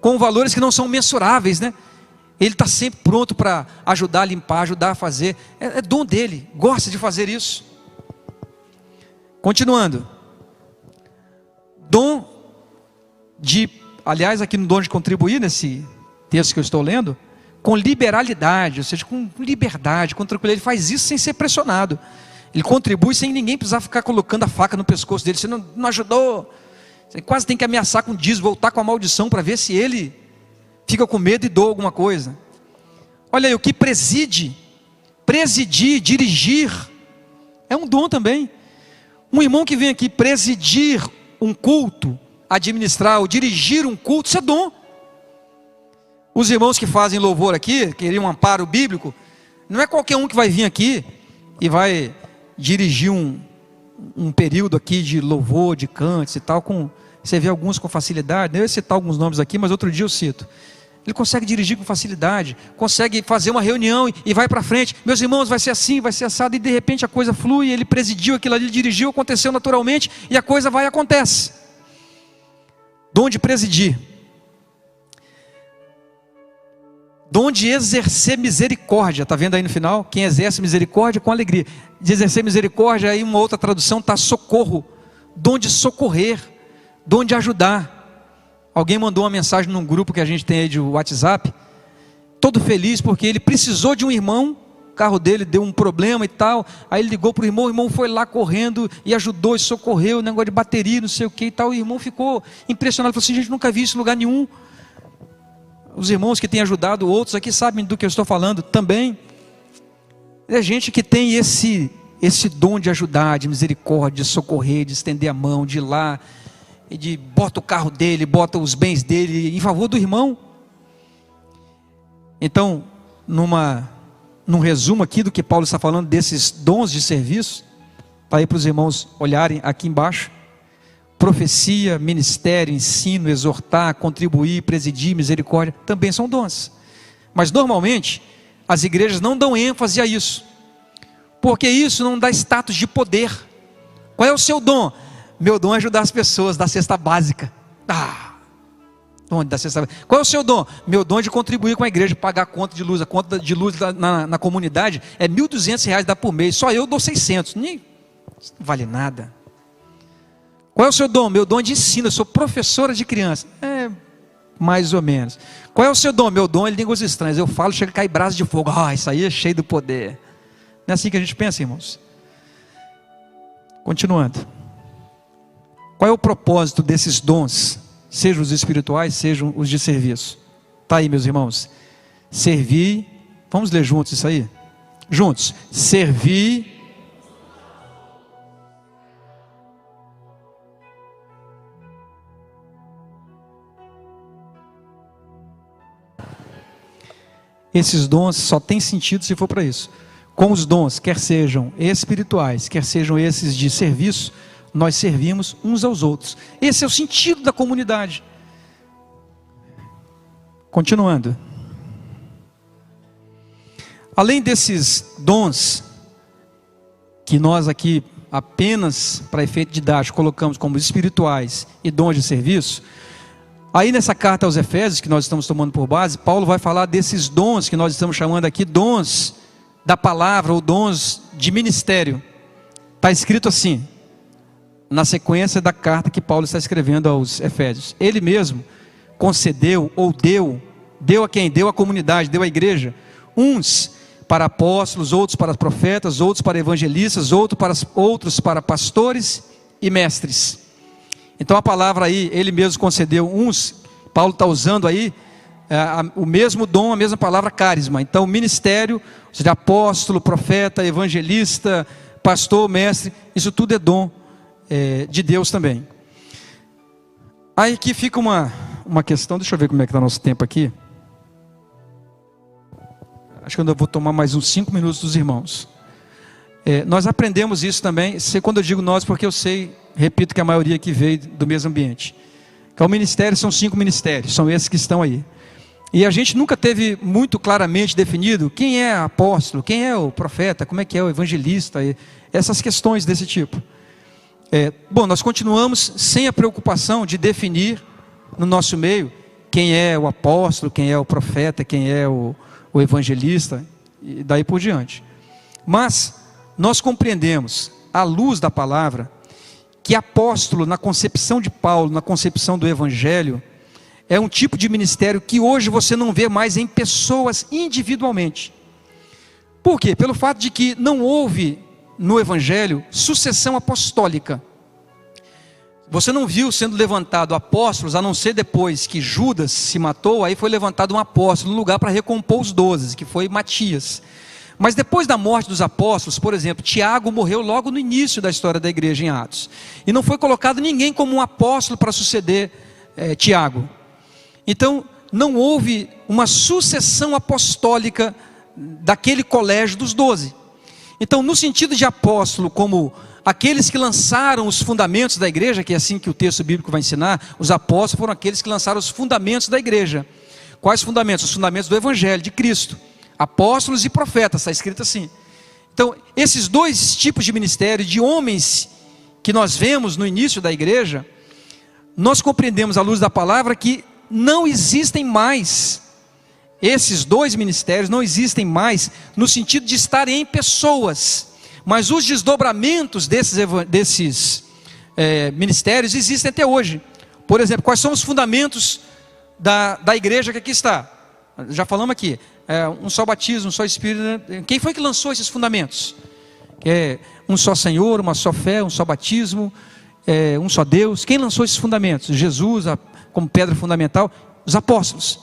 com valores que não são mensuráveis, né? Ele está sempre pronto para ajudar a limpar, ajudar a fazer, é dom dele, gosta de fazer isso. Continuando, dom de, aliás aqui no dom de contribuir, nesse texto que eu estou lendo, com liberalidade, ou seja, com liberdade, com tranquilidade, ele faz isso sem ser pressionado, ele contribui sem ninguém precisar ficar colocando a faca no pescoço dele, você não ajudou, você quase tem que ameaçar com dízimo, voltar com a maldição para ver se ele fica com medo e doa alguma coisa. Olha aí, o que presidir, dirigir, é um dom também. Um irmão que vem aqui presidir um culto, administrar ou dirigir um culto, isso é dom. Os irmãos que fazem louvor aqui, queriam um amparo bíblico, não é qualquer um que vai vir aqui e vai dirigir um período aqui de louvor, de cantos e tal, você vê alguns com facilidade, eu ia citar alguns nomes aqui, mas outro dia eu cito. Ele consegue dirigir com facilidade, consegue fazer uma reunião e vai para frente, meus irmãos, vai ser assim, vai ser assado, e de repente a coisa flui, ele presidiu aquilo ali, ele dirigiu, aconteceu naturalmente, e a coisa vai e acontece. Dom de presidir, dom de exercer misericórdia, está vendo aí no final? Quem exerce misericórdia com alegria, de exercer misericórdia, aí uma outra tradução está socorro, dom de socorrer, dom de ajudar. Alguém mandou uma mensagem num grupo que a gente tem aí de WhatsApp, todo feliz porque ele precisou de um irmão, o carro dele deu um problema e tal, aí ele ligou para o irmão foi lá correndo e ajudou e socorreu, negócio de bateria, não sei o que e tal, o irmão ficou impressionado, falou assim, gente, nunca vi isso em lugar nenhum. Os irmãos que têm ajudado outros aqui sabem do que eu estou falando também. É gente que tem esse dom de ajudar, de misericórdia, de socorrer, de estender a mão, de ir lá, e de bota o carro dele, bota os bens dele em favor do irmão. Então, num resumo aqui do que Paulo está falando, desses dons de serviço, para aí para os irmãos olharem aqui embaixo: profecia, ministério, ensino, exortar, contribuir, presidir, misericórdia, também são dons. Mas normalmente as igrejas não dão ênfase a isso, porque isso não dá status de poder. Qual é o seu dom? Meu dom é ajudar as pessoas, dar cesta básica. Onde dá cesta básica? Qual é o seu dom? Meu dom é de contribuir com a igreja, pagar a conta de luz. A conta de luz na comunidade é R$ 1.200 dá por mês, só eu dou 600, nem não vale nada. Qual é o seu dom? Meu dom é de ensino, eu sou professora de criança. Mais ou menos. Qual é o seu dom? Meu dom é línguas estranhas, eu falo, chega a cair brasa de fogo. Isso aí é cheio do poder. Não é assim que a gente pensa, irmãos? Continuando, qual é o propósito desses dons, sejam os espirituais, sejam os de serviço? Está aí, meus irmãos, servir, vamos ler juntos isso aí? Juntos, servir. Esses dons só têm sentido se for para isso. Com os dons, quer sejam espirituais, quer sejam esses de serviço, nós servimos uns aos outros. Esse é o sentido da comunidade. Continuando, além desses dons que nós aqui apenas para efeito didático colocamos como espirituais e dons de serviço, aí nessa carta aos Efésios que nós estamos tomando por base, Paulo vai falar desses dons que nós estamos chamando aqui dons da palavra ou dons de ministério. Está escrito assim na sequência da carta que Paulo está escrevendo aos Efésios: ele mesmo concedeu ou deu a quem? Deu à comunidade, deu à igreja, uns para apóstolos, outros para profetas, outros para evangelistas, outros para pastores e mestres. Então a palavra aí, ele mesmo concedeu uns, Paulo está usando aí o mesmo dom, a mesma palavra carisma. Então ministério, ou seja, apóstolo, profeta, evangelista, pastor, mestre, isso tudo é dom de Deus também. Aí aqui fica uma questão, deixa eu ver como é que está o nosso tempo aqui. Acho que eu ainda vou tomar mais uns 5 minutos dos irmãos. Nós aprendemos isso também, quando eu digo nós, porque eu sei, repito que a maioria que veio do mesmo ambiente. Que o ministério são 5 ministérios, são esses que estão aí. E a gente nunca teve muito claramente definido quem é apóstolo, quem é o profeta, como é que é o evangelista, essas questões desse tipo. Bom, nós continuamos sem a preocupação de definir no nosso meio quem é o apóstolo, quem é o profeta, quem é o evangelista, e daí por diante. Mas nós compreendemos, à luz da palavra, que apóstolo, na concepção de Paulo, na concepção do evangelho, é um tipo de ministério que hoje você não vê mais em pessoas individualmente. Por quê? Pelo fato de que não houve no evangelho sucessão apostólica. Você não viu sendo levantado apóstolos, a não ser depois que Judas se matou, aí foi levantado um apóstolo no lugar para recompor os 12, que foi Matias. Mas depois da morte dos apóstolos, por exemplo, Tiago morreu logo no início da história da igreja em Atos. E não foi colocado ninguém como um apóstolo para suceder Tiago. Então, não houve uma sucessão apostólica daquele colégio dos 12. Então, no sentido de apóstolo, como aqueles que lançaram os fundamentos da igreja, que é assim que o texto bíblico vai ensinar, os apóstolos foram aqueles que lançaram os fundamentos da igreja. Quais fundamentos? Os fundamentos do evangelho de Cristo. Apóstolos e profetas, está escrito assim. Então, esses 2 tipos de ministério, de homens que nós vemos no início da igreja, nós compreendemos à luz da palavra que não existem mais. Esses 2 ministérios não existem mais no sentido de estarem em pessoas, mas os desdobramentos desses ministérios existem até hoje. Por exemplo, quais são os fundamentos da igreja que aqui está? Já falamos aqui, um só batismo, um só Espírito. Quem foi que lançou esses fundamentos? Um só Senhor, uma só fé, um só batismo, um só Deus. Quem lançou esses fundamentos? Jesus, como pedra fundamental, os apóstolos.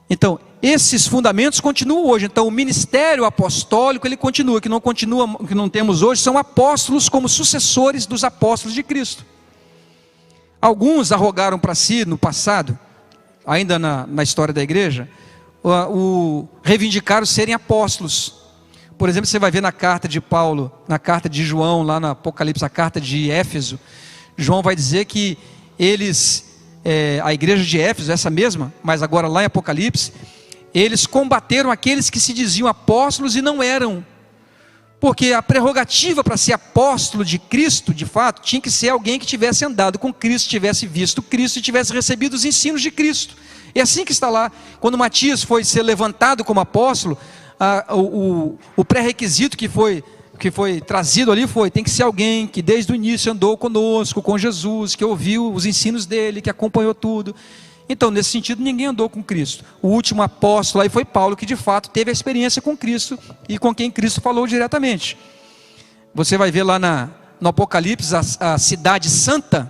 Então, esses fundamentos continuam hoje. Então, o ministério apostólico, ele continua. O que não temos hoje são apóstolos como sucessores dos apóstolos de Cristo. Alguns arrogaram para si no passado, ainda na história da igreja, reivindicaram serem apóstolos. Por exemplo, você vai ver na carta de Paulo, na carta de João, lá no Apocalipse, a carta de Éfeso, João vai dizer que a igreja de Éfeso, essa mesma, mas agora lá em Apocalipse, eles combateram aqueles que se diziam apóstolos e não eram, porque a prerrogativa para ser apóstolo de Cristo, de fato, tinha que ser alguém que tivesse andado com Cristo, tivesse visto Cristo e tivesse recebido os ensinos de Cristo. É assim que está lá. Quando Matias foi ser levantado como apóstolo, o pré-requisito que foi trazido ali tem que ser alguém que desde o início andou conosco, com Jesus, que ouviu os ensinos dele, que acompanhou tudo. Então, nesse sentido, ninguém andou com Cristo. O último apóstolo aí foi Paulo, que de fato teve a experiência com Cristo e com quem Cristo falou diretamente. Você vai ver lá no Apocalipse, a cidade santa,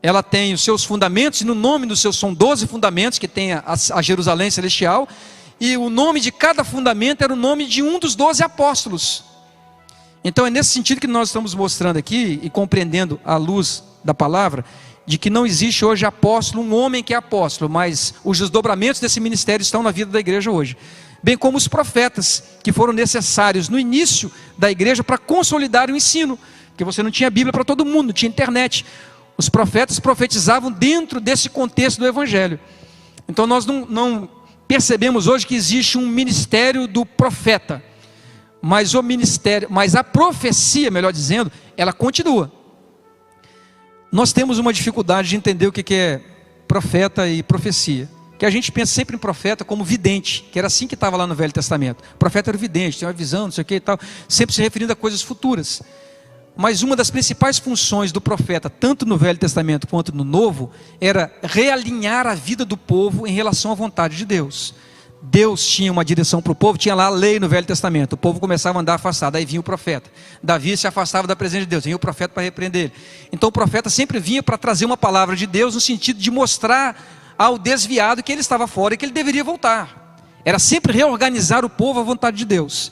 ela tem os seus fundamentos, e no nome dos seus são 12 fundamentos, que tem a Jerusalém celestial, e o nome de cada fundamento era o nome de um dos 12 apóstolos. Então é nesse sentido que nós estamos mostrando aqui, e compreendendo à luz da palavra, de que não existe hoje apóstolo, um homem que é apóstolo, mas os desdobramentos desse ministério estão na vida da igreja hoje. Bem como os profetas, que foram necessários no início da igreja para consolidar o ensino, porque você não tinha Bíblia para todo mundo, não tinha internet. Os profetas profetizavam dentro desse contexto do evangelho. Então nós não percebemos hoje que existe um ministério do profeta, mas a profecia, melhor dizendo, ela continua. Nós temos uma dificuldade de entender o que é profeta e profecia, que a gente pensa sempre em profeta como vidente, que era assim que estava lá no Velho Testamento. O profeta era vidente, tinha uma visão, não sei o que e tal, sempre se referindo a coisas futuras. Mas uma das principais funções do profeta, tanto no Velho Testamento quanto no Novo, era realinhar a vida do povo em relação à vontade de Deus. Deus tinha uma direção para o povo, tinha lá a lei no Velho Testamento, o povo começava a andar afastado, aí vinha o profeta. Davi se afastava da presença de Deus, vinha o profeta para repreender ele. Então o profeta sempre vinha para trazer uma palavra de Deus, no sentido de mostrar ao desviado que ele estava fora e que ele deveria voltar. Era sempre reorganizar o povo à vontade de Deus.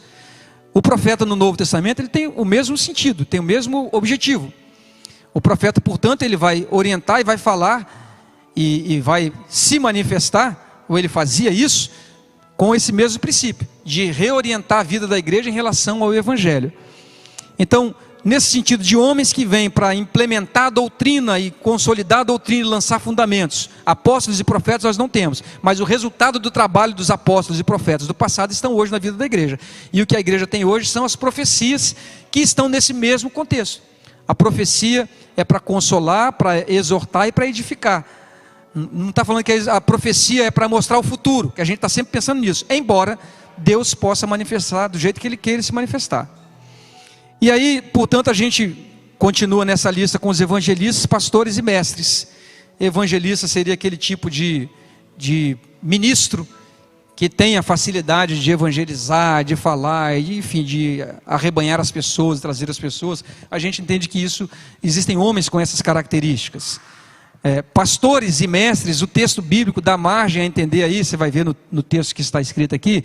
O profeta no Novo Testamento, ele tem o mesmo sentido, tem o mesmo objetivo. O profeta, portanto, ele vai orientar e vai falar e vai se manifestar, ou ele fazia isso, com esse mesmo princípio, de reorientar a vida da igreja em relação ao Evangelho. Então, nesse sentido de homens que vêm para implementar a doutrina e consolidar a doutrina e lançar fundamentos, apóstolos e profetas nós não temos, mas o resultado do trabalho dos apóstolos e profetas do passado estão hoje na vida da igreja. E o que a igreja tem hoje são as profecias que estão nesse mesmo contexto. A profecia é para consolar, para exortar e para edificar. Não está falando que a profecia é para mostrar o futuro, que a gente está sempre pensando nisso, embora Deus possa manifestar do jeito que Ele queira se manifestar. E aí, portanto, a gente continua nessa lista com os evangelistas, pastores e mestres. Evangelista seria aquele tipo de ministro que tem a facilidade de evangelizar, de falar, enfim, de arrebanhar as pessoas, trazer as pessoas. A gente entende que existem homens com essas características. Pastores e mestres, o texto bíblico dá margem a entender aí, você vai ver no texto que está escrito aqui,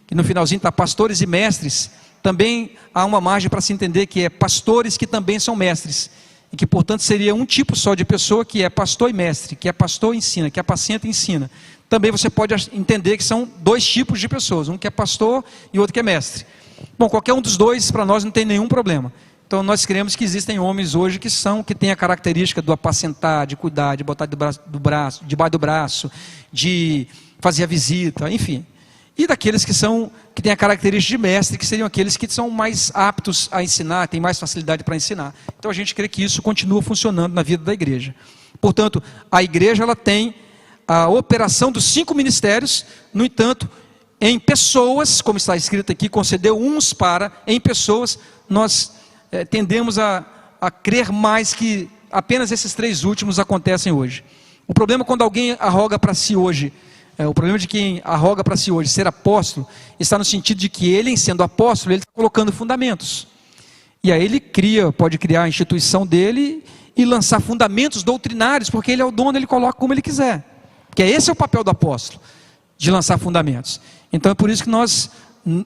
que no finalzinho está pastores e mestres. Também há uma margem para se entender que é pastores que também são mestres, e que portanto seria um tipo só de pessoa que é pastor e mestre, que é pastor e ensina, que apacenta e ensina. Também você pode entender que são dois tipos de pessoas, um que é pastor e outro que é mestre. Bom, qualquer um dos dois para nós não tem nenhum problema. Então nós cremos que existem homens hoje que têm a característica do apacentar, de cuidar, de botar debaixo do braço, de fazer a visita, enfim. E daqueles que têm a característica de mestre, que seriam aqueles que são mais aptos a ensinar, têm mais facilidade para ensinar. Então a gente crê que isso continua funcionando na vida da igreja. Portanto, a igreja ela tem a operação dos 5 ministérios, no entanto, em pessoas, como está escrito aqui, concedeu uns em pessoas, nós tendemos a crer mais que apenas esses 3 últimos acontecem hoje. O problema é quando alguém arroga para si hoje, o problema de quem arroga para si hoje ser apóstolo, está no sentido de que ele, sendo apóstolo, ele está colocando fundamentos. E aí ele pode criar a instituição dele e lançar fundamentos doutrinários, porque ele é o dono, ele coloca como ele quiser. Porque esse é o papel do apóstolo, de lançar fundamentos. Então é por isso que nós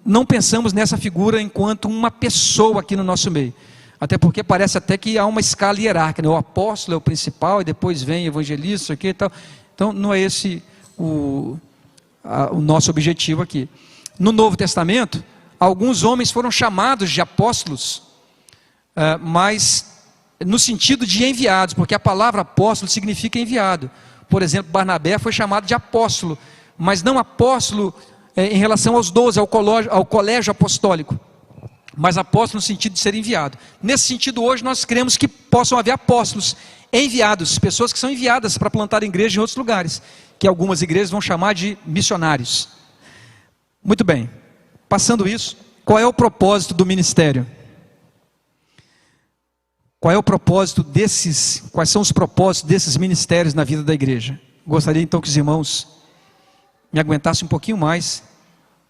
não pensamos nessa figura enquanto uma pessoa aqui no nosso meio. Até porque parece até que há uma escala hierárquica, né? O apóstolo é o principal, e depois vem evangelista, isso aqui e tal. Então não é esse o nosso objetivo aqui. No Novo Testamento, alguns homens foram chamados de apóstolos, mas no sentido de enviados, porque a palavra apóstolo significa enviado. Por exemplo, Barnabé foi chamado de apóstolo, mas não apóstolo em relação aos 12, ao colégio apostólico, mas apóstolo no sentido de ser enviado. Nesse sentido, hoje nós cremos que possam haver apóstolos enviados, pessoas que são enviadas para plantar igreja em outros lugares, que algumas igrejas vão chamar de missionários. Muito bem, passando isso, qual é o propósito do ministério? Quais são os propósitos desses ministérios na vida da igreja? Gostaria então que os irmãos me aguentassem um pouquinho mais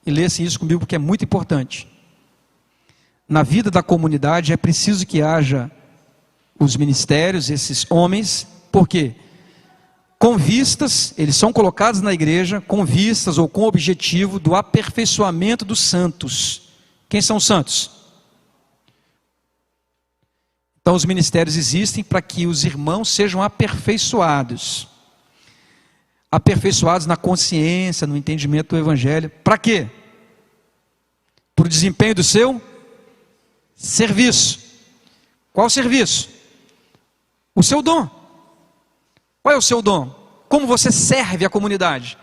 e lessem isso comigo, porque é muito importante. Na vida da comunidade é preciso que haja os ministérios, esses homens, por quê? Com vistas, eles são colocados na igreja com vistas ou com o objetivo do aperfeiçoamento dos santos. Quem são os santos? Então os ministérios existem para que os irmãos sejam aperfeiçoados. Aperfeiçoados na consciência, no entendimento do evangelho. Para quê? Para o desempenho do seu serviço. Qual serviço? O seu dom. Qual é o seu dom? Como você serve a comunidade?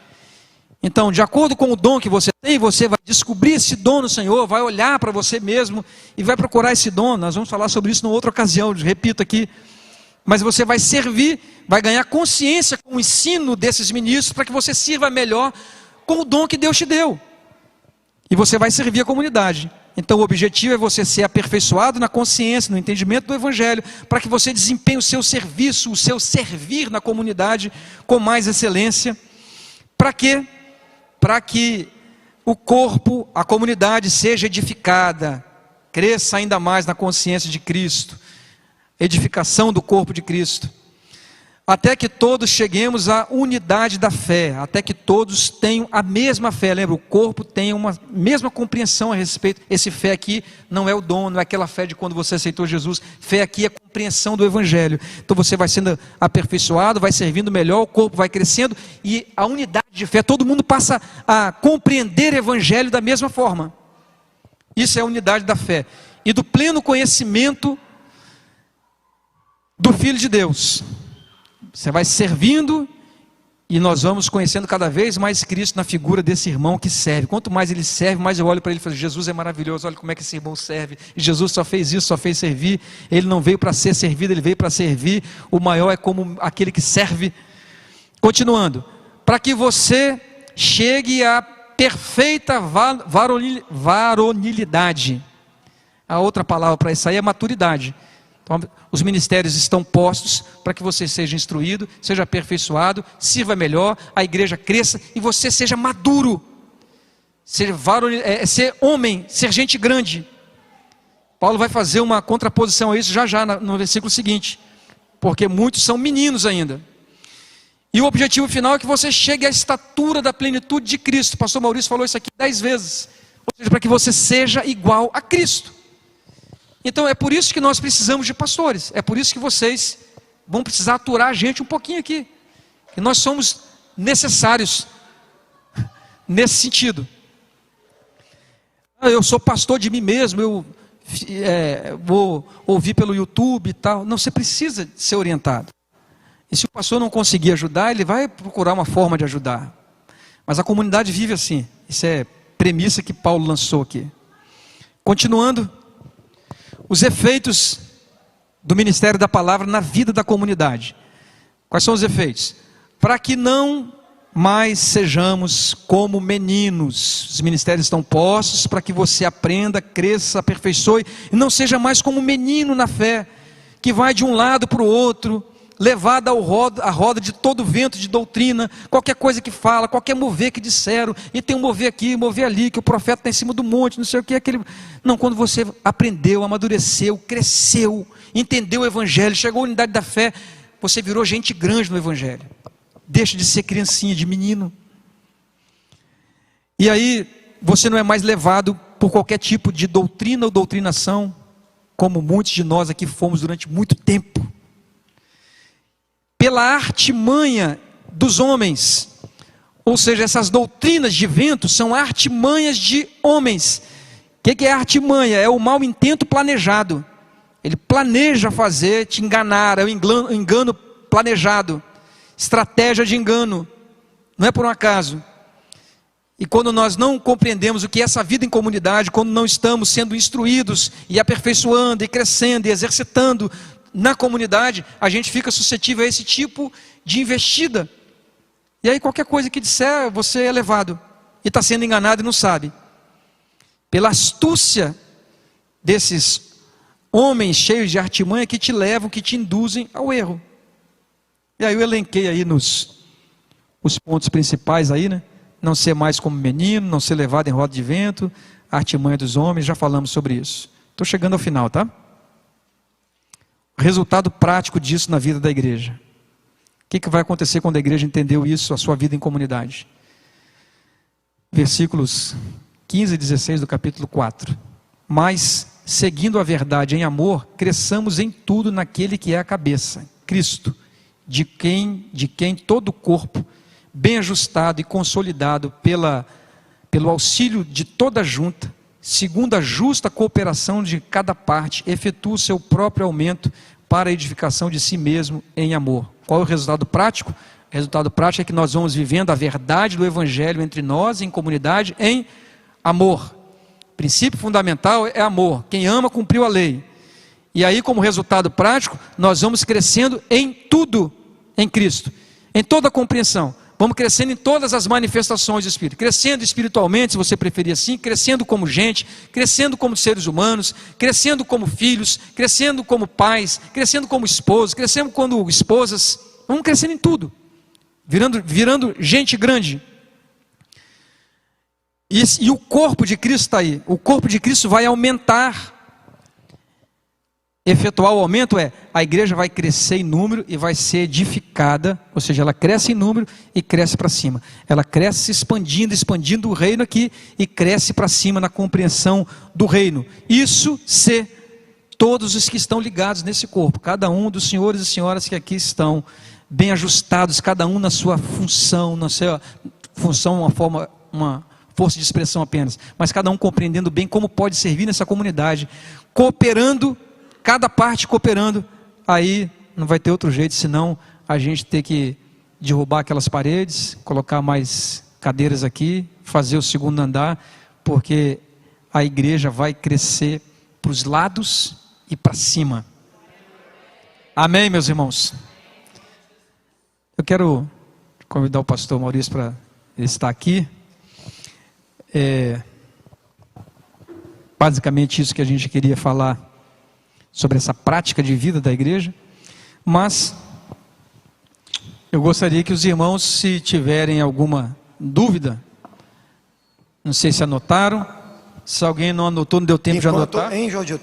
Então, de acordo com o dom que você tem, você vai descobrir esse dom no Senhor, vai olhar para você mesmo e vai procurar esse dom. Nós vamos falar sobre isso em outra ocasião, repito aqui. Mas você vai servir, vai ganhar consciência com o ensino desses ministros para que você sirva melhor com o dom que Deus te deu. E você vai servir a comunidade. Então o objetivo é você ser aperfeiçoado na consciência, no entendimento do evangelho, para que você desempenhe o seu serviço, o seu servir na comunidade com mais excelência. Para quê? Para que o corpo, a comunidade seja edificada, cresça ainda mais na consciência de Cristo, edificação do corpo de Cristo. até que todos cheguemos à unidade da fé, até que todos tenham a mesma fé. Lembra, o corpo tem uma mesma compreensão a respeito. Esse fé aqui não é o dom, não é aquela fé de quando você aceitou Jesus. Fé aqui é a compreensão do Evangelho. Então você vai sendo aperfeiçoado, vai servindo melhor, o corpo vai crescendo, e a unidade de fé, todo mundo passa a compreender o Evangelho da mesma forma. Isso é a unidade da fé. E do pleno conhecimento do Filho de Deus. Você vai servindo e nós vamos conhecendo cada vez mais Cristo na figura desse irmão que serve. Quanto mais ele serve, mais eu olho para ele e falo: Jesus é maravilhoso, olha como é que esse irmão serve. E Jesus só fez isso, só fez servir. Ele não veio para ser servido, ele veio para servir. O maior é como aquele que serve. Continuando, para que você chegue à perfeita varonilidade. A outra palavra para isso aí é maturidade. Então, os ministérios estão postos para que você seja instruído, seja aperfeiçoado, sirva melhor, a igreja cresça e você seja maduro, ser homem, ser gente grande. Paulo vai fazer uma contraposição a isso já no versículo seguinte, porque muitos são meninos ainda. E o objetivo final é que você chegue à estatura da plenitude de Cristo. O pastor Maurício falou isso aqui 10 vezes, ou seja, para que você seja igual a Cristo. Então é por isso que nós precisamos de pastores, é por isso que vocês vão precisar aturar a gente um pouquinho aqui, que nós somos necessários nesse sentido. Eu sou pastor de mim mesmo, eu vou ouvir pelo YouTube e tal. Não, você precisa ser orientado. E se o pastor não conseguir ajudar, ele vai procurar uma forma de ajudar. Mas a comunidade vive assim, isso é premissa que Paulo lançou aqui. Continuando, os efeitos do ministério da palavra na vida da comunidade. Quais são os efeitos? Para que não mais sejamos como meninos. Os ministérios estão postos para que você aprenda, cresça, aperfeiçoe, e não seja mais como menino na fé, que vai de um lado para o outro, levado à roda de todo vento de doutrina, qualquer coisa que fala, qualquer mover que disseram, e tem um mover aqui, mover ali, que o profeta está em cima do monte, não sei o que, aquele... Não, quando você aprendeu, amadureceu, cresceu, entendeu o Evangelho, chegou à unidade da fé, você virou gente grande no Evangelho, deixa de ser criancinha, de menino, e aí você não é mais levado por qualquer tipo de doutrina ou doutrinação, como muitos de nós aqui fomos durante muito tempo, pela artimanha dos homens, ou seja, essas doutrinas de vento são artimanhas de homens. O que é artimanha? É o mau intento planejado, ele planeja fazer, te enganar, é o engano planejado, estratégia de engano, não é por um acaso. E quando nós não compreendemos o que é essa vida em comunidade, quando não estamos sendo instruídos e aperfeiçoando e crescendo e exercitando na comunidade, a gente fica suscetível a esse tipo de investida. E aí qualquer coisa que disser, você é levado. E está sendo enganado e não sabe. Pela astúcia desses homens cheios de artimanha que te levam, que te induzem ao erro. E aí eu elenquei aí os pontos principais aí, né? Não ser mais como menino, não ser levado em roda de vento, a artimanha dos homens, já falamos sobre isso. Estou chegando ao final, tá? Resultado prático disso na vida da igreja. O que vai acontecer quando a igreja entendeu isso, a sua vida em comunidade? Versículos 15 e 16 do capítulo 4. Mas, seguindo a verdade em amor, cresçamos em tudo naquele que é a cabeça, Cristo, de quem todo o corpo, bem ajustado e consolidado pelo auxílio de toda a junta, segundo a justa cooperação de cada parte, efetua o seu próprio aumento para a edificação de si mesmo em amor. Qual é o resultado prático? O resultado prático é que nós vamos vivendo a verdade do Evangelho entre nós, em comunidade, em amor. O princípio fundamental é amor. Quem ama, cumpriu a lei. E aí, como resultado prático, nós vamos crescendo em tudo em Cristo, em toda a compreensão. Vamos crescendo em todas as manifestações do Espírito, crescendo espiritualmente, se você preferir assim, crescendo como gente, crescendo como seres humanos, crescendo como filhos, crescendo como pais, crescendo como esposos, crescendo como esposas, vamos crescendo em tudo, virando gente grande. E o corpo de Cristo está aí, o corpo de Cristo vai aumentar, efetuar o aumento a igreja vai crescer em número e vai ser edificada, ou seja, ela cresce em número e cresce para cima. Ela cresce expandindo o reino aqui e cresce para cima na compreensão do reino. Isso se todos os que estão ligados nesse corpo, cada um dos senhores e senhoras que aqui estão bem ajustados, cada um na sua função, uma força de expressão apenas, mas cada um compreendendo bem como pode servir nessa comunidade, cooperando, cada parte cooperando, aí não vai ter outro jeito senão a gente ter que derrubar aquelas paredes, colocar mais cadeiras aqui, fazer o segundo andar, porque a igreja vai crescer para os lados e para cima. Amém, meus irmãos? Eu quero convidar o pastor Maurício para ele estar aqui. Basicamente isso que a gente queria falar sobre essa prática de vida da igreja, mas eu gostaria que os irmãos, se tiverem alguma dúvida, não sei se anotaram, se alguém não anotou, não deu tempo de anotar.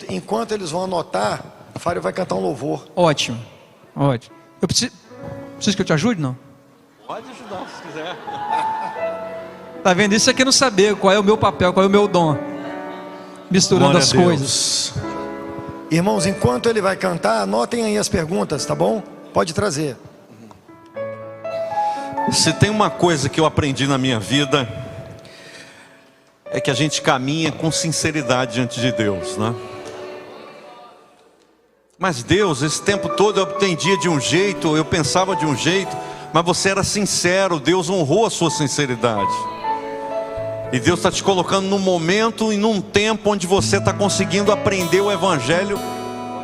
Enquanto eles vão anotar, o Fábio vai cantar um louvor. Ótimo. Eu preciso que eu te ajude, não? Pode ajudar se quiser. Tá vendo? Isso aqui é não saber qual é o meu papel, qual é o meu dom, misturando as coisas. Irmãos, enquanto ele vai cantar, anotem aí as perguntas, tá bom? Pode trazer. Se tem uma coisa que eu aprendi na minha vida, é que a gente caminha com sinceridade diante de Deus, né? Mas Deus, esse tempo todo eu atendia de um jeito, eu pensava de um jeito, mas você era sincero, Deus honrou a sua sinceridade. E Deus está te colocando num momento e num tempo onde você está conseguindo aprender o Evangelho,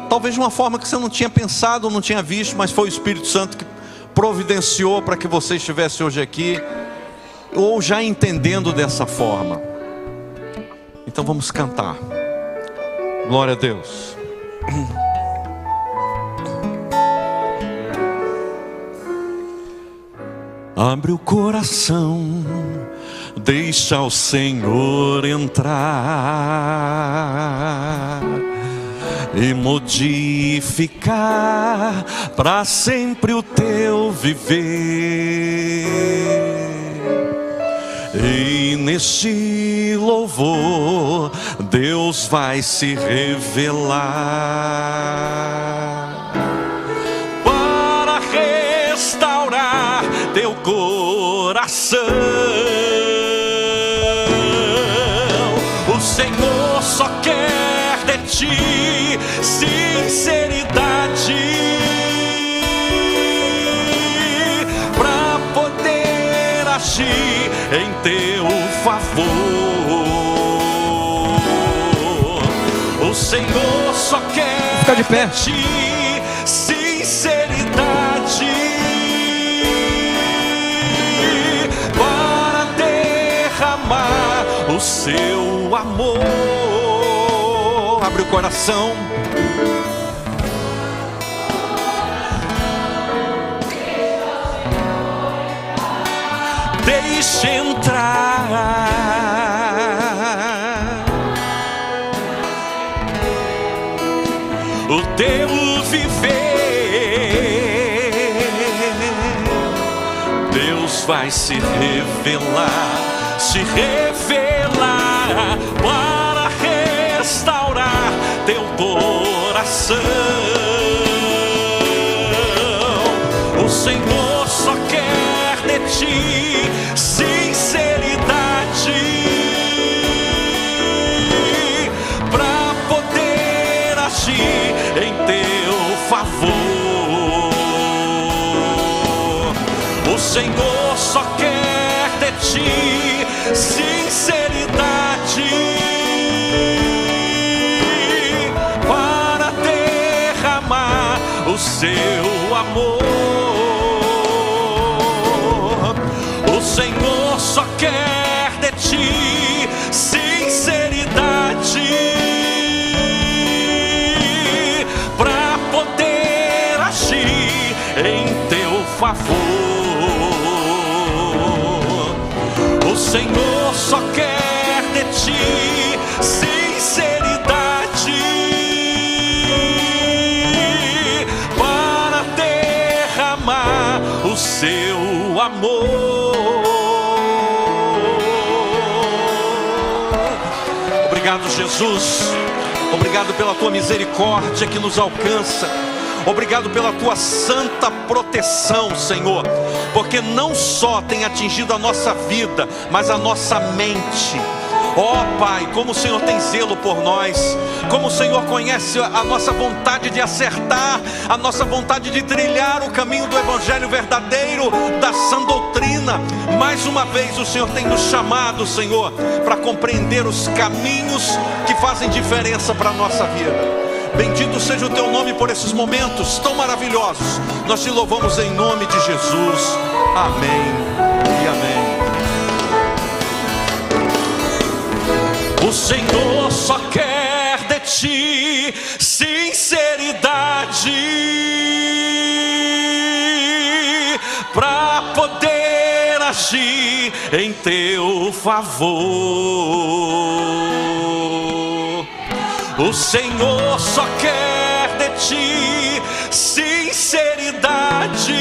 talvez de uma forma que você não tinha pensado, não tinha visto, mas foi o Espírito Santo que providenciou para que você estivesse hoje aqui, ou já entendendo dessa forma. Então vamos cantar. Glória a Deus. Abre o coração, deixa o Senhor entrar e modificar para sempre o teu viver. E neste louvor Deus vai se revelar para restaurar teu coração. O Senhor só quer de ti sinceridade para poder agir em teu favor. O Senhor só quer ficar de pé. De ti sinceridade para derramar o seu amor. Abre o coração. Deixa entrar o teu viver. Deus vai se revelar para restaurar teu coração. O Senhor só quer de ti sinceridade para poder agir em teu favor. O Senhor só quer de ti sinceridade para derramar o seu amor. O Senhor só quer de ti sinceridade para poder agir em teu favor. O Senhor só quer de ti sinceridade amor. Obrigado, Jesus. Obrigado pela tua misericórdia que nos alcança. Obrigado pela tua santa proteção, Senhor, porque não só tem atingido a nossa vida, mas a nossa mente. Ó Pai, como o Senhor tem zelo por nós, como o Senhor conhece a nossa vontade de acertar, a nossa vontade de trilhar o caminho do Evangelho verdadeiro, da sã doutrina. Mais uma vez o Senhor tem nos chamado, Senhor, para compreender os caminhos que fazem diferença para a nossa vida. Bendito seja o teu nome por esses momentos tão maravilhosos. Nós te louvamos em nome de Jesus. Amém e amém. O Senhor só quer de ti sinceridade para poder agir em teu favor. O Senhor só quer de ti sinceridade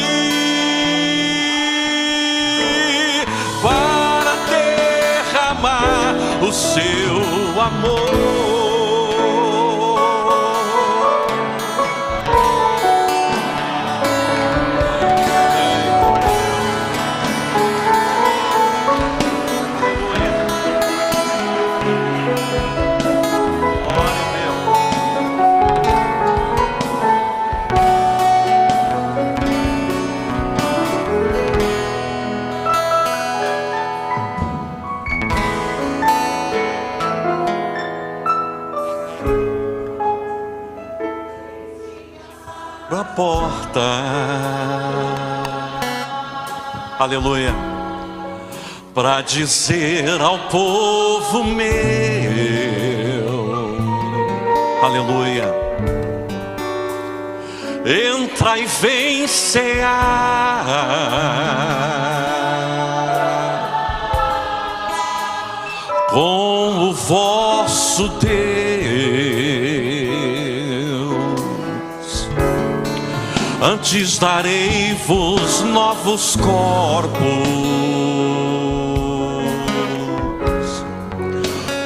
para derramar o seu amor. A porta, aleluia, para dizer ao povo meu, aleluia, entra e vem cear com o vosso Deus. Antes darei-vos novos corpos,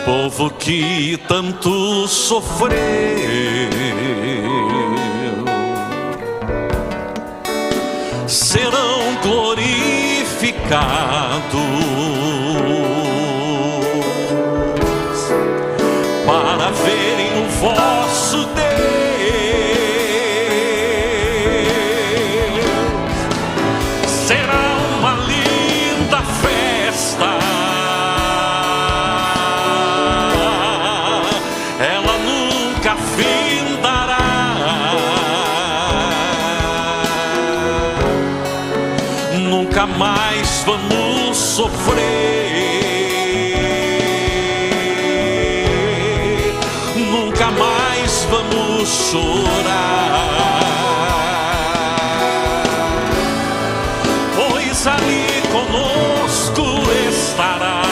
povo que tanto sofreu, serão glorificados para verem o vosso Deus. Nunca mais vamos sofrer, nunca mais vamos chorar, pois ali conosco estará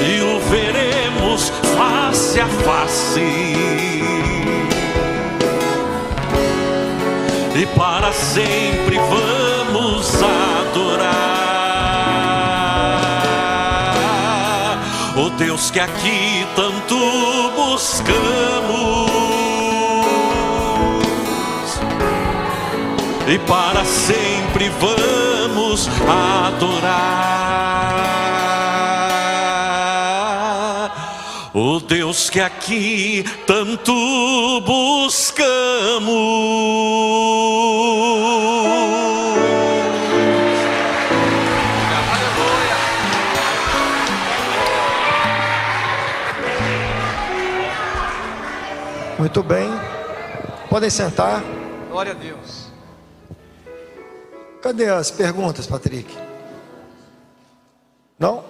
e o veremos face a face. E para sempre vamos adorar o Deus que aqui tanto buscamos. E para sempre vamos adorar o Deus que aqui tanto buscamos. Muito bem, podem sentar. Glória a Deus. Cadê as perguntas, Patrick? Não?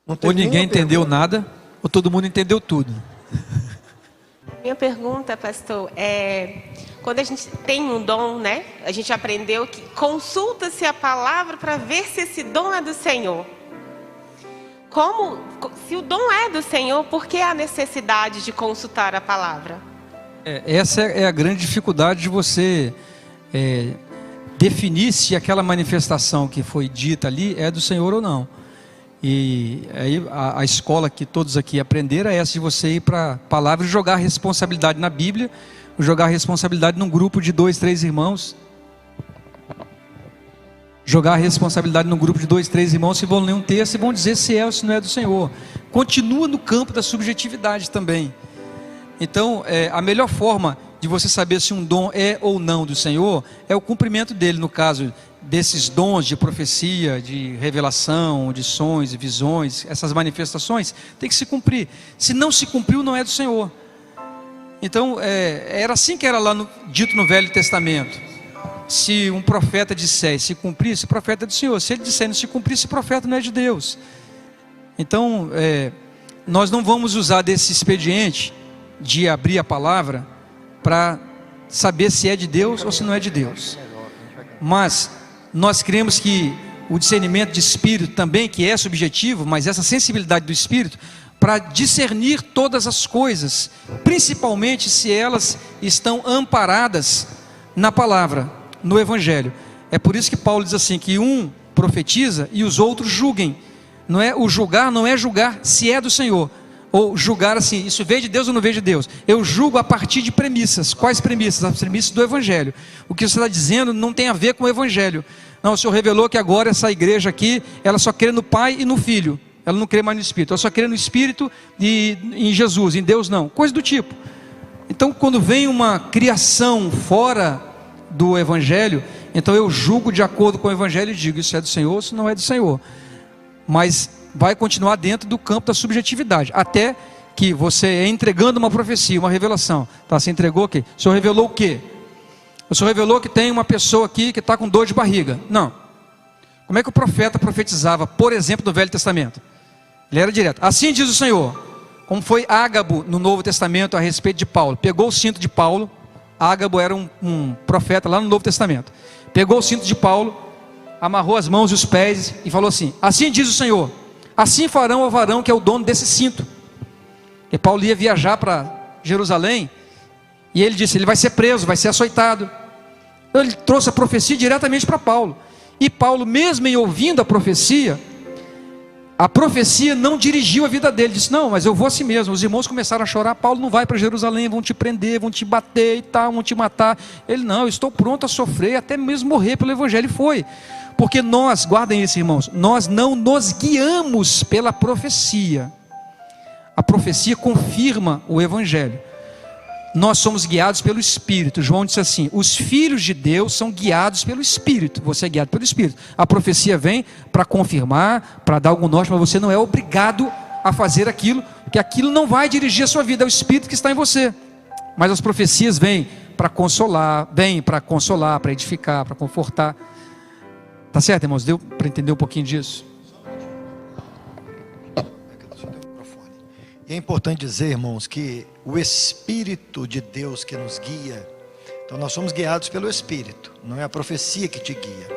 Não tem Ou ninguém entendeu pergunta. nada, ou todo mundo entendeu tudo. Minha pergunta, pastor, quando a gente tem um dom, né? A gente aprendeu que consulta-se a palavra para ver se esse dom é do Senhor. Se o dom é do Senhor, por que a necessidade de consultar a palavra? Essa é a grande dificuldade de você definir se aquela manifestação que foi dita ali é do Senhor ou não. E aí a escola que todos aqui aprenderam é essa de você ir para a palavra e jogar a responsabilidade na Bíblia, jogar a responsabilidade num grupo de 2, 3 irmãos. Jogar a responsabilidade num grupo de 2, 3 irmãos que vão ler um texto e vão dizer se é ou se não é do Senhor. Continua no campo da subjetividade também. Então, a melhor forma de você saber se um dom é ou não do Senhor é o cumprimento dele. No caso desses dons de profecia, de revelação, de sonhos, de visões, essas manifestações tem que se cumprir. Se não se cumpriu, não é do Senhor. Então, era assim que era lá dito no Velho Testamento. Se um profeta disser e se cumprir, esse profeta é do Senhor. Se ele disser e não se cumprir, esse profeta não é de Deus. Então, nós não vamos usar desse expediente de abrir a palavra para saber se é de Deus ou se não é de Deus. Mas nós cremos que o discernimento de espírito também, que é subjetivo, mas essa sensibilidade do espírito para discernir todas as coisas, principalmente se elas estão amparadas na palavra, no Evangelho. É por isso que Paulo diz assim, que um profetiza e os outros julguem. Não é, o julgar não é julgar se é do Senhor, ou julgar assim, isso veio de Deus ou não veio de Deus. Eu julgo a partir de premissas. Quais premissas? As premissas do Evangelho. O que você está dizendo não tem a ver com o Evangelho. Não, o Senhor revelou que agora essa igreja aqui, ela só crê no Pai e no Filho. Ela não crê mais no Espírito. Ela só crê no Espírito e em Jesus, em Deus não. Coisa do tipo. Então, quando vem uma criação fora do Evangelho, então eu julgo de acordo com o Evangelho e digo, isso é do Senhor, isso não é do Senhor. Mas vai continuar dentro do campo da subjetividade, até que você entregando uma profecia, uma revelação, tá? Você entregou o quê? O Senhor revelou o quê? O Senhor revelou que tem uma pessoa aqui que está com dor de barriga. Não. Como é que o profeta profetizava, por exemplo, no Velho Testamento? Ele era direto. Assim diz o Senhor. Como foi Ágabo no Novo Testamento a respeito de Paulo. Pegou o cinto de Paulo. Ágabo era um profeta lá no Novo Testamento. Pegou o cinto de Paulo, amarrou as mãos e os pés e falou assim: assim diz o Senhor, assim farão ao varão que é o dono desse cinto. E Paulo ia viajar para Jerusalém, e ele disse, ele vai ser preso, vai ser açoitado. Então ele trouxe a profecia diretamente para Paulo. E Paulo, mesmo em ouvindo a profecia não dirigiu a vida dele. Disse, não, mas eu vou assim mesmo. Os irmãos começaram a chorar, Paulo não vai para Jerusalém, vão te prender, vão te bater e tal, vão te matar. Ele, não, eu estou pronto a sofrer, até mesmo morrer pelo Evangelho. E foi. Porque nós, guardem isso, irmãos, nós não nos guiamos pela profecia. A profecia confirma o Evangelho. Nós somos guiados pelo Espírito. João disse assim, os filhos de Deus são guiados pelo Espírito. Você é guiado pelo Espírito. A profecia vem para confirmar, para dar algum norte, mas você não é obrigado a fazer aquilo, porque aquilo não vai dirigir a sua vida, é o Espírito que está em você. Mas as profecias vêm para consolar, para edificar, para confortar. Tá certo, irmãos? Deu para entender um pouquinho disso? E é importante dizer, irmãos, que o Espírito de Deus que nos guia, então nós somos guiados pelo Espírito, não é a profecia que te guia.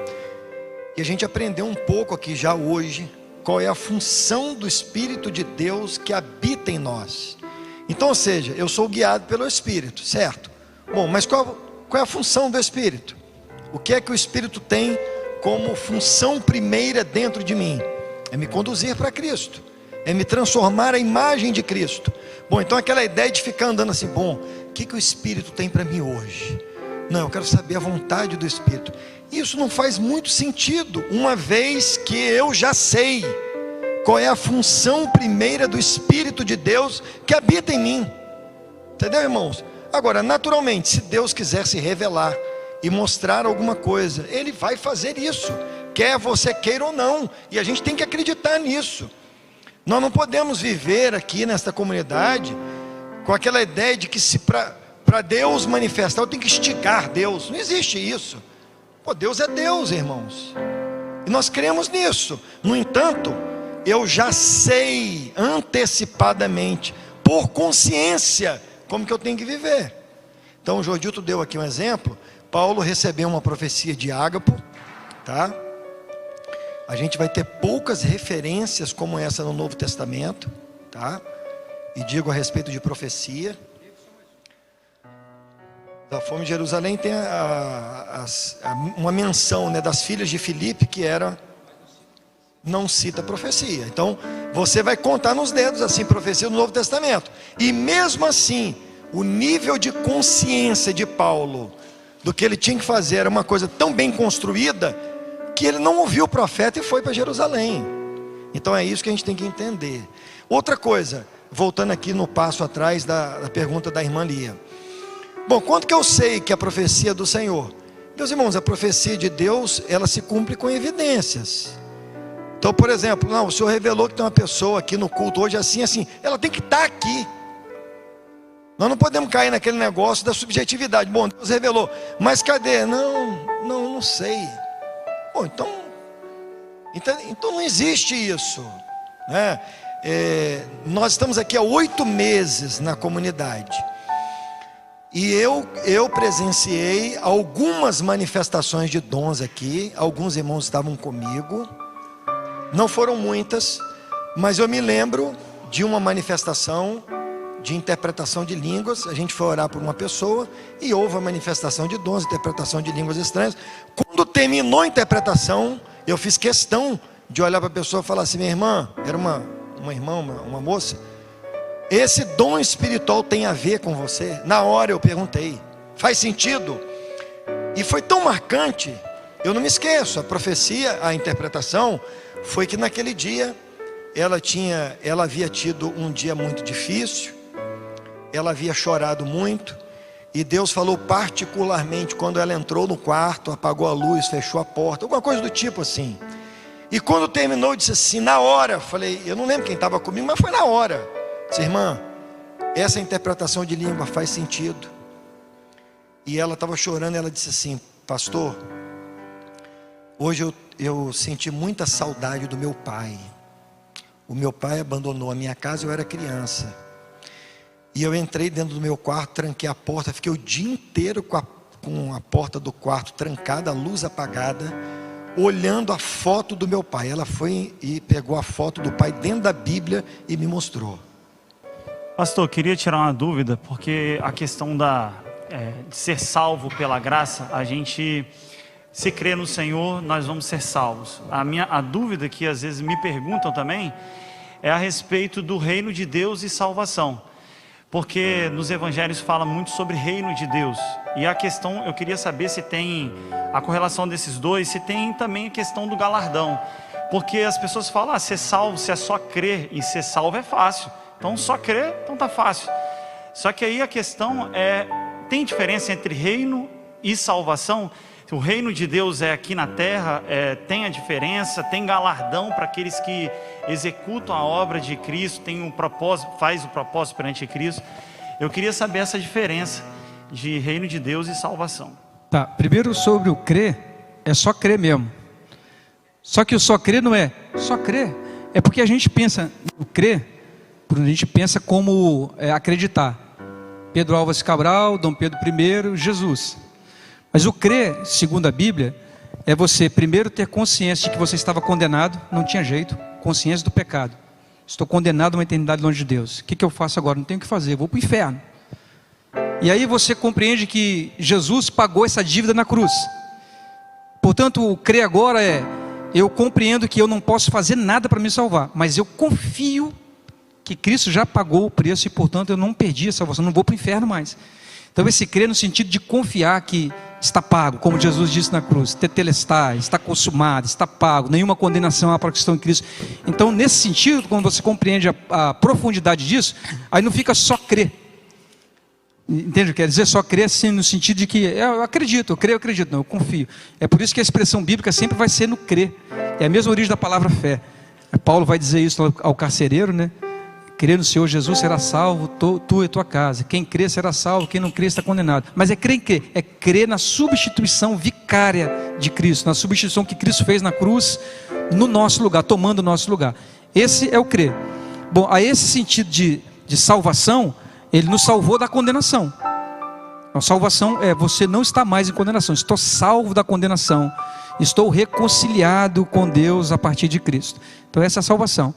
E a gente aprendeu um pouco aqui já hoje, qual é a função do Espírito de Deus que habita em nós. Então, ou seja, eu sou guiado pelo Espírito, certo? Bom, mas qual é a função do Espírito? O que é que o Espírito tem como função primeira dentro de mim? É me conduzir para Cristo, é me transformar à imagem de Cristo. Bom, então aquela ideia de ficar andando assim, bom, o que o Espírito tem para mim hoje? Não, eu quero saber a vontade do Espírito. Isso não faz muito sentido, uma vez que eu já sei qual é a função primeira do Espírito de Deus que habita em mim. Entendeu, irmãos? Agora, naturalmente, se Deus quiser se revelar e mostrar alguma coisa, Ele vai fazer isso, quer você queira ou não, e a gente tem que acreditar nisso. Nós não podemos viver aqui nesta comunidade com aquela ideia de que se para Deus manifestar, eu tenho que instigar Deus. Não existe isso. Pô, Deus é Deus, irmãos. E nós cremos nisso. No entanto, eu já sei antecipadamente, por consciência, como que eu tenho que viver. Então o Jordilto deu aqui um exemplo. Paulo recebeu uma profecia de Ágabo, tá? A gente vai ter poucas referências como essa no Novo Testamento, tá? E digo a respeito de profecia. Da fome de Jerusalém tem uma menção, né, das filhas de Filipe, que era, não cita profecia. Então você vai contar nos dedos assim profecia do Novo Testamento. E mesmo assim, o nível de consciência de Paulo do que ele tinha que fazer era uma coisa tão bem construída que ele não ouviu o profeta e foi para Jerusalém. Então é isso que a gente tem que entender. Outra coisa, voltando aqui no passo atrás da pergunta da irmã Lia. Bom, quanto que eu sei que a profecia é do Senhor? Meus irmãos, a profecia de Deus, ela se cumpre com evidências. Então, por exemplo, não, o Senhor revelou que tem uma pessoa aqui no culto hoje assim, assim, ela tem que estar aqui. Nós não podemos cair naquele negócio da subjetividade. Bom, Deus revelou, mas cadê? Não sei. Bom, então não existe isso, né? Nós estamos aqui há 8 meses na comunidade. E eu presenciei algumas manifestações de dons aqui. Alguns irmãos estavam comigo. Não foram muitas, mas eu me lembro de uma manifestação de interpretação de línguas. A gente foi orar por uma pessoa e houve a manifestação de dons, interpretação de línguas estranhas. Quando terminou a interpretação, eu fiz questão de olhar para a pessoa e falar assim: minha irmã, era uma irmã, uma moça, esse dom espiritual tem a ver com você? Na hora eu perguntei, faz sentido? E foi tão marcante, eu não me esqueço. A profecia, a interpretação foi que naquele dia ela havia tido um dia muito difícil, ela havia chorado muito, e Deus falou particularmente quando ela entrou no quarto, apagou a luz, fechou a porta, alguma coisa do tipo assim. E quando terminou, eu disse assim, na hora, falei, eu não lembro quem estava comigo, mas foi na hora. Disse, irmã, essa interpretação de língua faz sentido. E ela estava chorando, ela disse assim, pastor, hoje eu senti muita saudade do meu pai. O meu pai abandonou a minha casa, eu era criança. E eu entrei dentro do meu quarto, tranquei a porta, fiquei o dia inteiro com a porta do quarto trancada, a luz apagada, olhando a foto do meu pai. Ela foi e pegou a foto do pai dentro da Bíblia e me mostrou. Pastor, queria tirar uma dúvida, porque a questão de ser salvo pela graça, a gente, se crer no Senhor, nós vamos ser salvos. A dúvida que às vezes me perguntam também é a respeito do reino de Deus e salvação. Porque nos evangelhos fala muito sobre reino de Deus. E a questão, eu queria saber se tem a correlação desses dois, se tem também a questão do galardão. Porque as pessoas falam, ser salvo, se é só crer, e ser salvo é fácil. Então só crer, então tá fácil. Só que aí a questão tem diferença entre reino e salvação? O reino de Deus é aqui na terra, tem a diferença, tem galardão para aqueles que executam a obra de Cristo, tem um propósito, faz o propósito perante Cristo. Eu queria saber essa diferença de reino de Deus e salvação. Tá, primeiro sobre o crer, é só crer mesmo. Só que o só crer não é só crer, é porque a gente pensa no crer, a gente pensa como acreditar. Pedro Álvares Cabral, Dom Pedro I, Jesus. Mas o crer, segundo a Bíblia, é você primeiro ter consciência de que você estava condenado, não tinha jeito, consciência do pecado. Estou condenado a uma eternidade longe de Deus. O que eu faço agora? Não tenho o que fazer, vou para o inferno. E aí você compreende que Jesus pagou essa dívida na cruz. Portanto, o crer agora eu compreendo que eu não posso fazer nada para me salvar, mas eu confio que Cristo já pagou o preço e, portanto, eu não perdi a salvação, não vou para o inferno mais. Então esse crer no sentido de confiar que está pago, como Jesus disse na cruz, tetelestai, está consumado, está pago, nenhuma condenação há para que estão em Cristo. Então nesse sentido, quando você compreende a profundidade disso, aí não fica só crer. Entende o que quer dizer? Só crer assim no sentido de que eu acredito, eu creio, eu acredito, não, eu confio. É por isso que a expressão bíblica sempre vai ser no crer. É a mesma origem da palavra fé. Paulo vai dizer isso ao carcereiro, né? Crer no Senhor Jesus será salvo, tu e tua casa. Quem crê será salvo, quem não crê está condenado. Mas é crer em quê? É crer na substituição vicária de Cristo, na substituição que Cristo fez na cruz, no nosso lugar, tomando o nosso lugar. Esse é o crer. Bom, a esse sentido de salvação, Ele nos salvou da condenação. A salvação é você não está mais em condenação. Estou salvo da condenação. Estou reconciliado com Deus a partir de Cristo. Então essa é a salvação.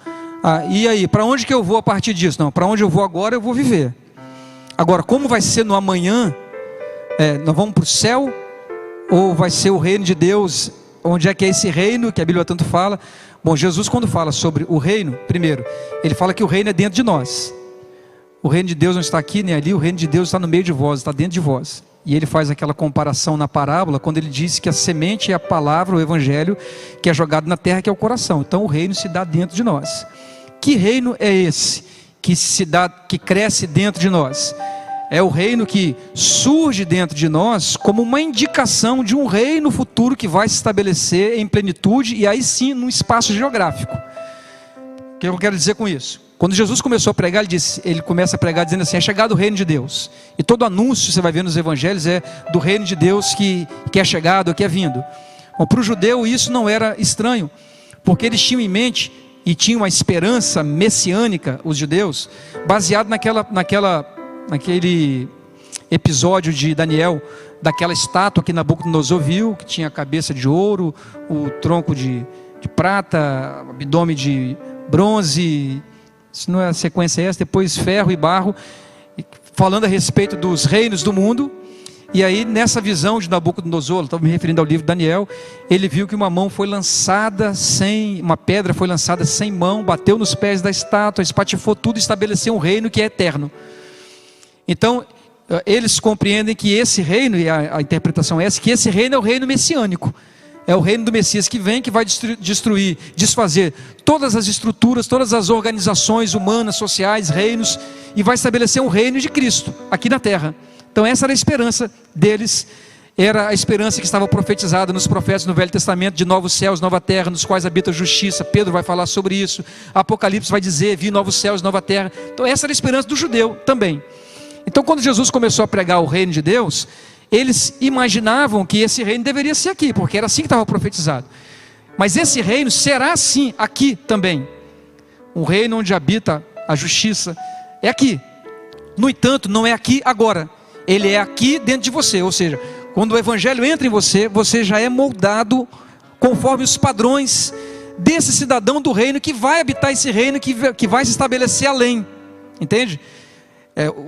E aí, para onde que eu vou a partir disso? Não, para onde eu vou agora, eu vou viver. Agora, como vai ser no amanhã, nós vamos para o céu, ou vai ser o reino de Deus? Onde é que é esse reino que a Bíblia tanto fala? Bom, Jesus, quando fala sobre o reino, primeiro, ele fala que o reino é dentro de nós. O reino de Deus não está aqui nem ali, o reino de Deus está no meio de vós, está dentro de vós. E ele faz aquela comparação na parábola, quando ele diz que a semente é a palavra, o evangelho, que é jogado na terra, que é o coração. Então o reino se dá dentro de nós. Que reino é esse que se dá, que cresce dentro de nós? É o reino que surge dentro de nós como uma indicação de um reino futuro que vai se estabelecer em plenitude, e aí sim num espaço geográfico. O que eu quero dizer com isso? Quando Jesus começou a pregar, ele começa a pregar dizendo assim: é chegado o reino de Deus. E todo anúncio, você vai ver nos evangelhos, é do reino de Deus que é chegado, que é vindo. Bom, para o judeu isso não era estranho, porque eles tinham em mente e tinham uma esperança messiânica, os judeus, baseado naquele episódio de Daniel, daquela estátua que Nabucodonosor viu, que tinha a cabeça de ouro, o tronco de prata, o abdômen de bronze. Se não é a sequência essa, depois ferro e barro, falando a respeito dos reinos do mundo. E aí nessa visão de Nabucodonosor, estava me referindo ao livro de Daniel, ele viu que uma pedra foi lançada sem mão, bateu nos pés da estátua, espatifou tudo e estabeleceu um reino que é eterno. Então eles compreendem que esse reino, e a interpretação é essa, que esse reino é o reino messiânico. É o reino do Messias que vem, que vai destruir, desfazer todas as estruturas, todas as organizações humanas, sociais, reinos, e vai estabelecer um reino de Cristo aqui na terra. Então essa era a esperança deles, era a esperança que estava profetizada nos profetas no Velho Testamento, de novos céus, nova terra, nos quais habita a justiça. Pedro vai falar sobre isso, Apocalipse vai dizer: vi novos céus, nova terra. Então essa era a esperança do judeu também. Então quando Jesus começou a pregar o reino de Deus, eles imaginavam que esse reino deveria ser aqui, porque era assim que estava profetizado. Mas esse reino será assim aqui também. Um reino onde habita a justiça é aqui. No entanto, não é aqui agora. Ele é aqui dentro de você. Ou seja, quando o evangelho entra em você, você já é moldado conforme os padrões desse cidadão do reino que vai habitar esse reino, que vai se estabelecer além. Entende?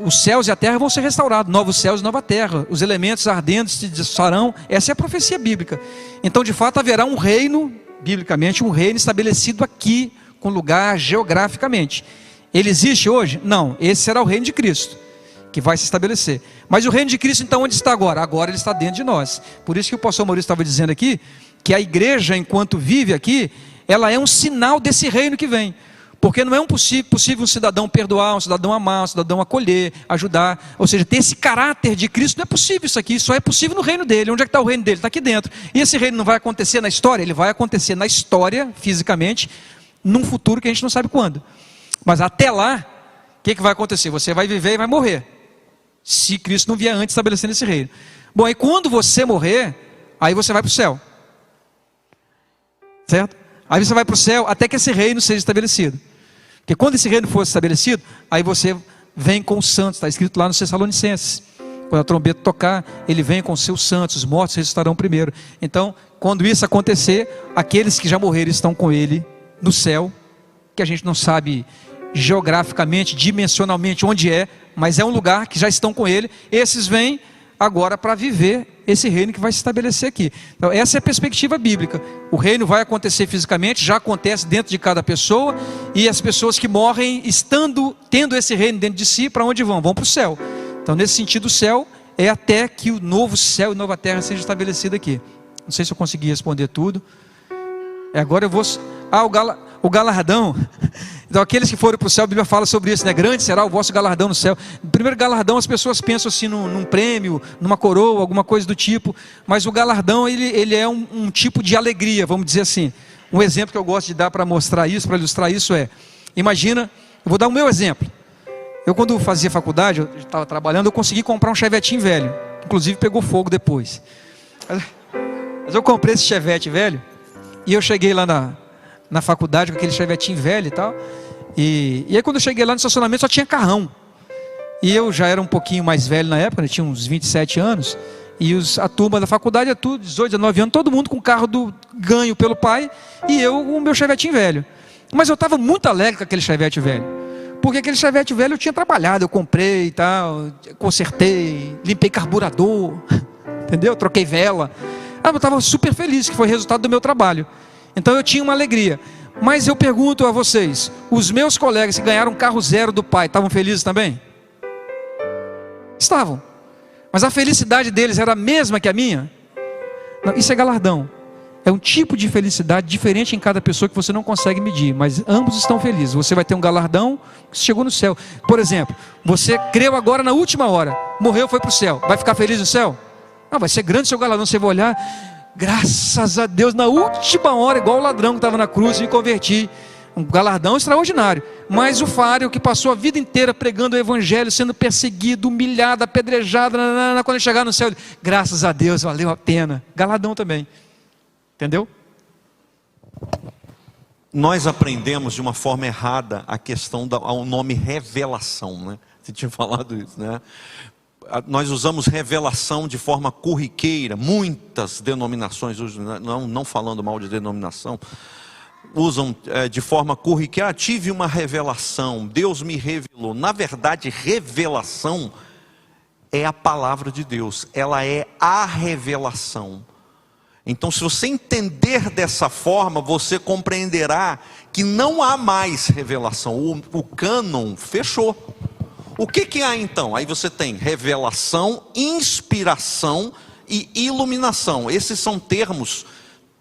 Os céus e a terra vão ser restaurados, novos céus e nova terra, os elementos ardentes se desfarão. Essa é a profecia bíblica. Então de fato haverá um reino, biblicamente um reino estabelecido aqui, com lugar geograficamente. Ele existe hoje? Não, esse será o reino de Cristo, que vai se estabelecer. Mas o reino de Cristo então onde está agora? Agora ele está dentro de nós. Por isso que o pastor Maurício estava dizendo aqui, que a igreja enquanto vive aqui, ela é um sinal desse reino que vem. Porque não é possível um cidadão perdoar, um cidadão amar, um cidadão acolher, ajudar. Ou seja, ter esse caráter de Cristo, não é possível isso aqui. Só é possível no reino dele. Onde é que está o reino dele? Está aqui dentro. E esse reino não vai acontecer na história? Ele vai acontecer na história, fisicamente, num futuro que a gente não sabe quando. Mas até lá, o que vai acontecer? Você vai viver e vai morrer, se Cristo não vier antes estabelecendo esse reino. Bom, e quando você morrer, aí você vai para o céu. Certo? Aí você vai para o céu até que esse reino seja estabelecido. Porque quando esse reino for estabelecido, aí você vem com os santos, está escrito lá nos Tessalonicenses. Quando a trombeta tocar, ele vem com os seus santos, os mortos ressuscitarão primeiro. Então, quando isso acontecer, aqueles que já morreram estão com ele no céu, que a gente não sabe geograficamente, dimensionalmente onde é, mas é um lugar que já estão com ele. Esses vêm agora para viver esse reino que vai se estabelecer aqui. Então essa é a perspectiva bíblica. O reino vai acontecer fisicamente, já acontece dentro de cada pessoa, e as pessoas que morrem tendo esse reino dentro de si, para onde vão? Vão para o céu. Então nesse sentido o céu é até que o novo céu e nova terra seja estabelecido aqui. Não sei se eu consegui responder tudo. Agora eu vou... o galardão. Então aqueles que foram para o céu, a Bíblia fala sobre isso, né? Grande será o vosso galardão no céu. No primeiro galardão as pessoas pensam assim num prêmio, numa coroa, alguma coisa do tipo. Mas o galardão ele é um tipo de alegria, vamos dizer assim. Um exemplo que eu gosto de dar para mostrar isso, para ilustrar isso é: imagina, eu vou dar o meu exemplo. Eu quando fazia faculdade, eu estava trabalhando, eu consegui comprar um chevetinho velho. Inclusive pegou fogo depois. Mas eu comprei esse chevette velho, e eu cheguei lá na faculdade com aquele chevetinho velho e tal. E aí quando eu cheguei lá no estacionamento só tinha carrão. E eu já era um pouquinho mais velho na época, né? Tinha uns 27 anos. E a turma da faculdade é tudo, 18, 19 anos, todo mundo com carro ganho pelo pai. E eu com o meu chevetinho velho. Mas eu estava muito alegre com aquele chevette velho. Porque aquele Chevette velho eu tinha trabalhado, eu comprei e tal, consertei, limpei carburador, entendeu? Troquei vela. Eu estava super feliz, que foi resultado do meu trabalho. Então eu tinha uma alegria. Mas eu pergunto a vocês, os meus colegas que ganharam um carro zero do pai, estavam felizes também? Estavam. Mas a felicidade deles era a mesma que a minha? Não, isso é galardão. É um tipo de felicidade diferente em cada pessoa que você não consegue medir, mas ambos estão felizes. Você vai ter um galardão que chegou no céu. Por exemplo, você creu agora na última hora, morreu, foi para o céu. Vai ficar feliz no céu? Não, vai ser grande o seu galardão. Você vai olhar, graças a Deus, na última hora, igual o ladrão que estava na cruz, me converti. Um galardão extraordinário. Mas o Fário, que passou a vida inteira pregando o evangelho, sendo perseguido, humilhado, apedrejado, quando ele chegar no céu, graças a Deus, valeu a pena. Galardão também. Entendeu? Nós aprendemos de uma forma errada a questão ao nome revelação, né? Você tinha falado isso, né? Nós usamos revelação de forma corriqueira. Muitas denominações, não falando mal de denominação, usam de forma corriqueira. Tive uma revelação, Deus me revelou. Na verdade, revelação é a palavra de Deus, ela é a revelação. Então, se você entender dessa forma, você compreenderá que não há mais revelação. O cânon fechou. O que há então? Aí você tem revelação, inspiração e iluminação. Esses são termos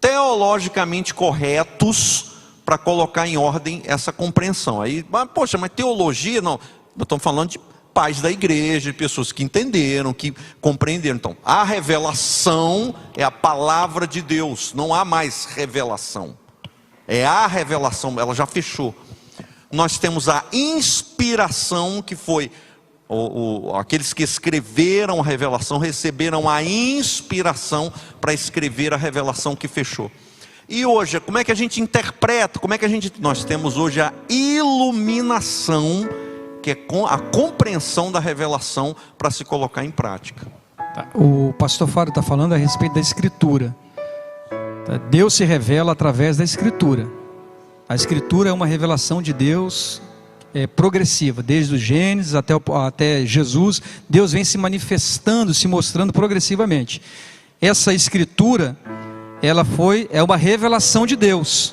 teologicamente corretos para colocar em ordem essa compreensão. Aí, poxa, mas teologia não. Nós estamos falando de pais da igreja, de pessoas que entenderam, que compreenderam. Então, a revelação é a palavra de Deus. Não há mais revelação. É a revelação, ela já fechou. Nós temos a inspiração, que foi aqueles que escreveram a revelação, receberam a inspiração para escrever a revelação que fechou. E hoje, como é que a gente interpreta? Nós temos hoje a iluminação, que é a compreensão da revelação para se colocar em prática. O pastor Fário está falando a respeito da Escritura. Deus se revela através da Escritura. A Escritura é uma revelação de Deus progressiva, desde o Gênesis até Jesus. Deus vem se manifestando, se mostrando progressivamente. Essa Escritura, é uma revelação de Deus,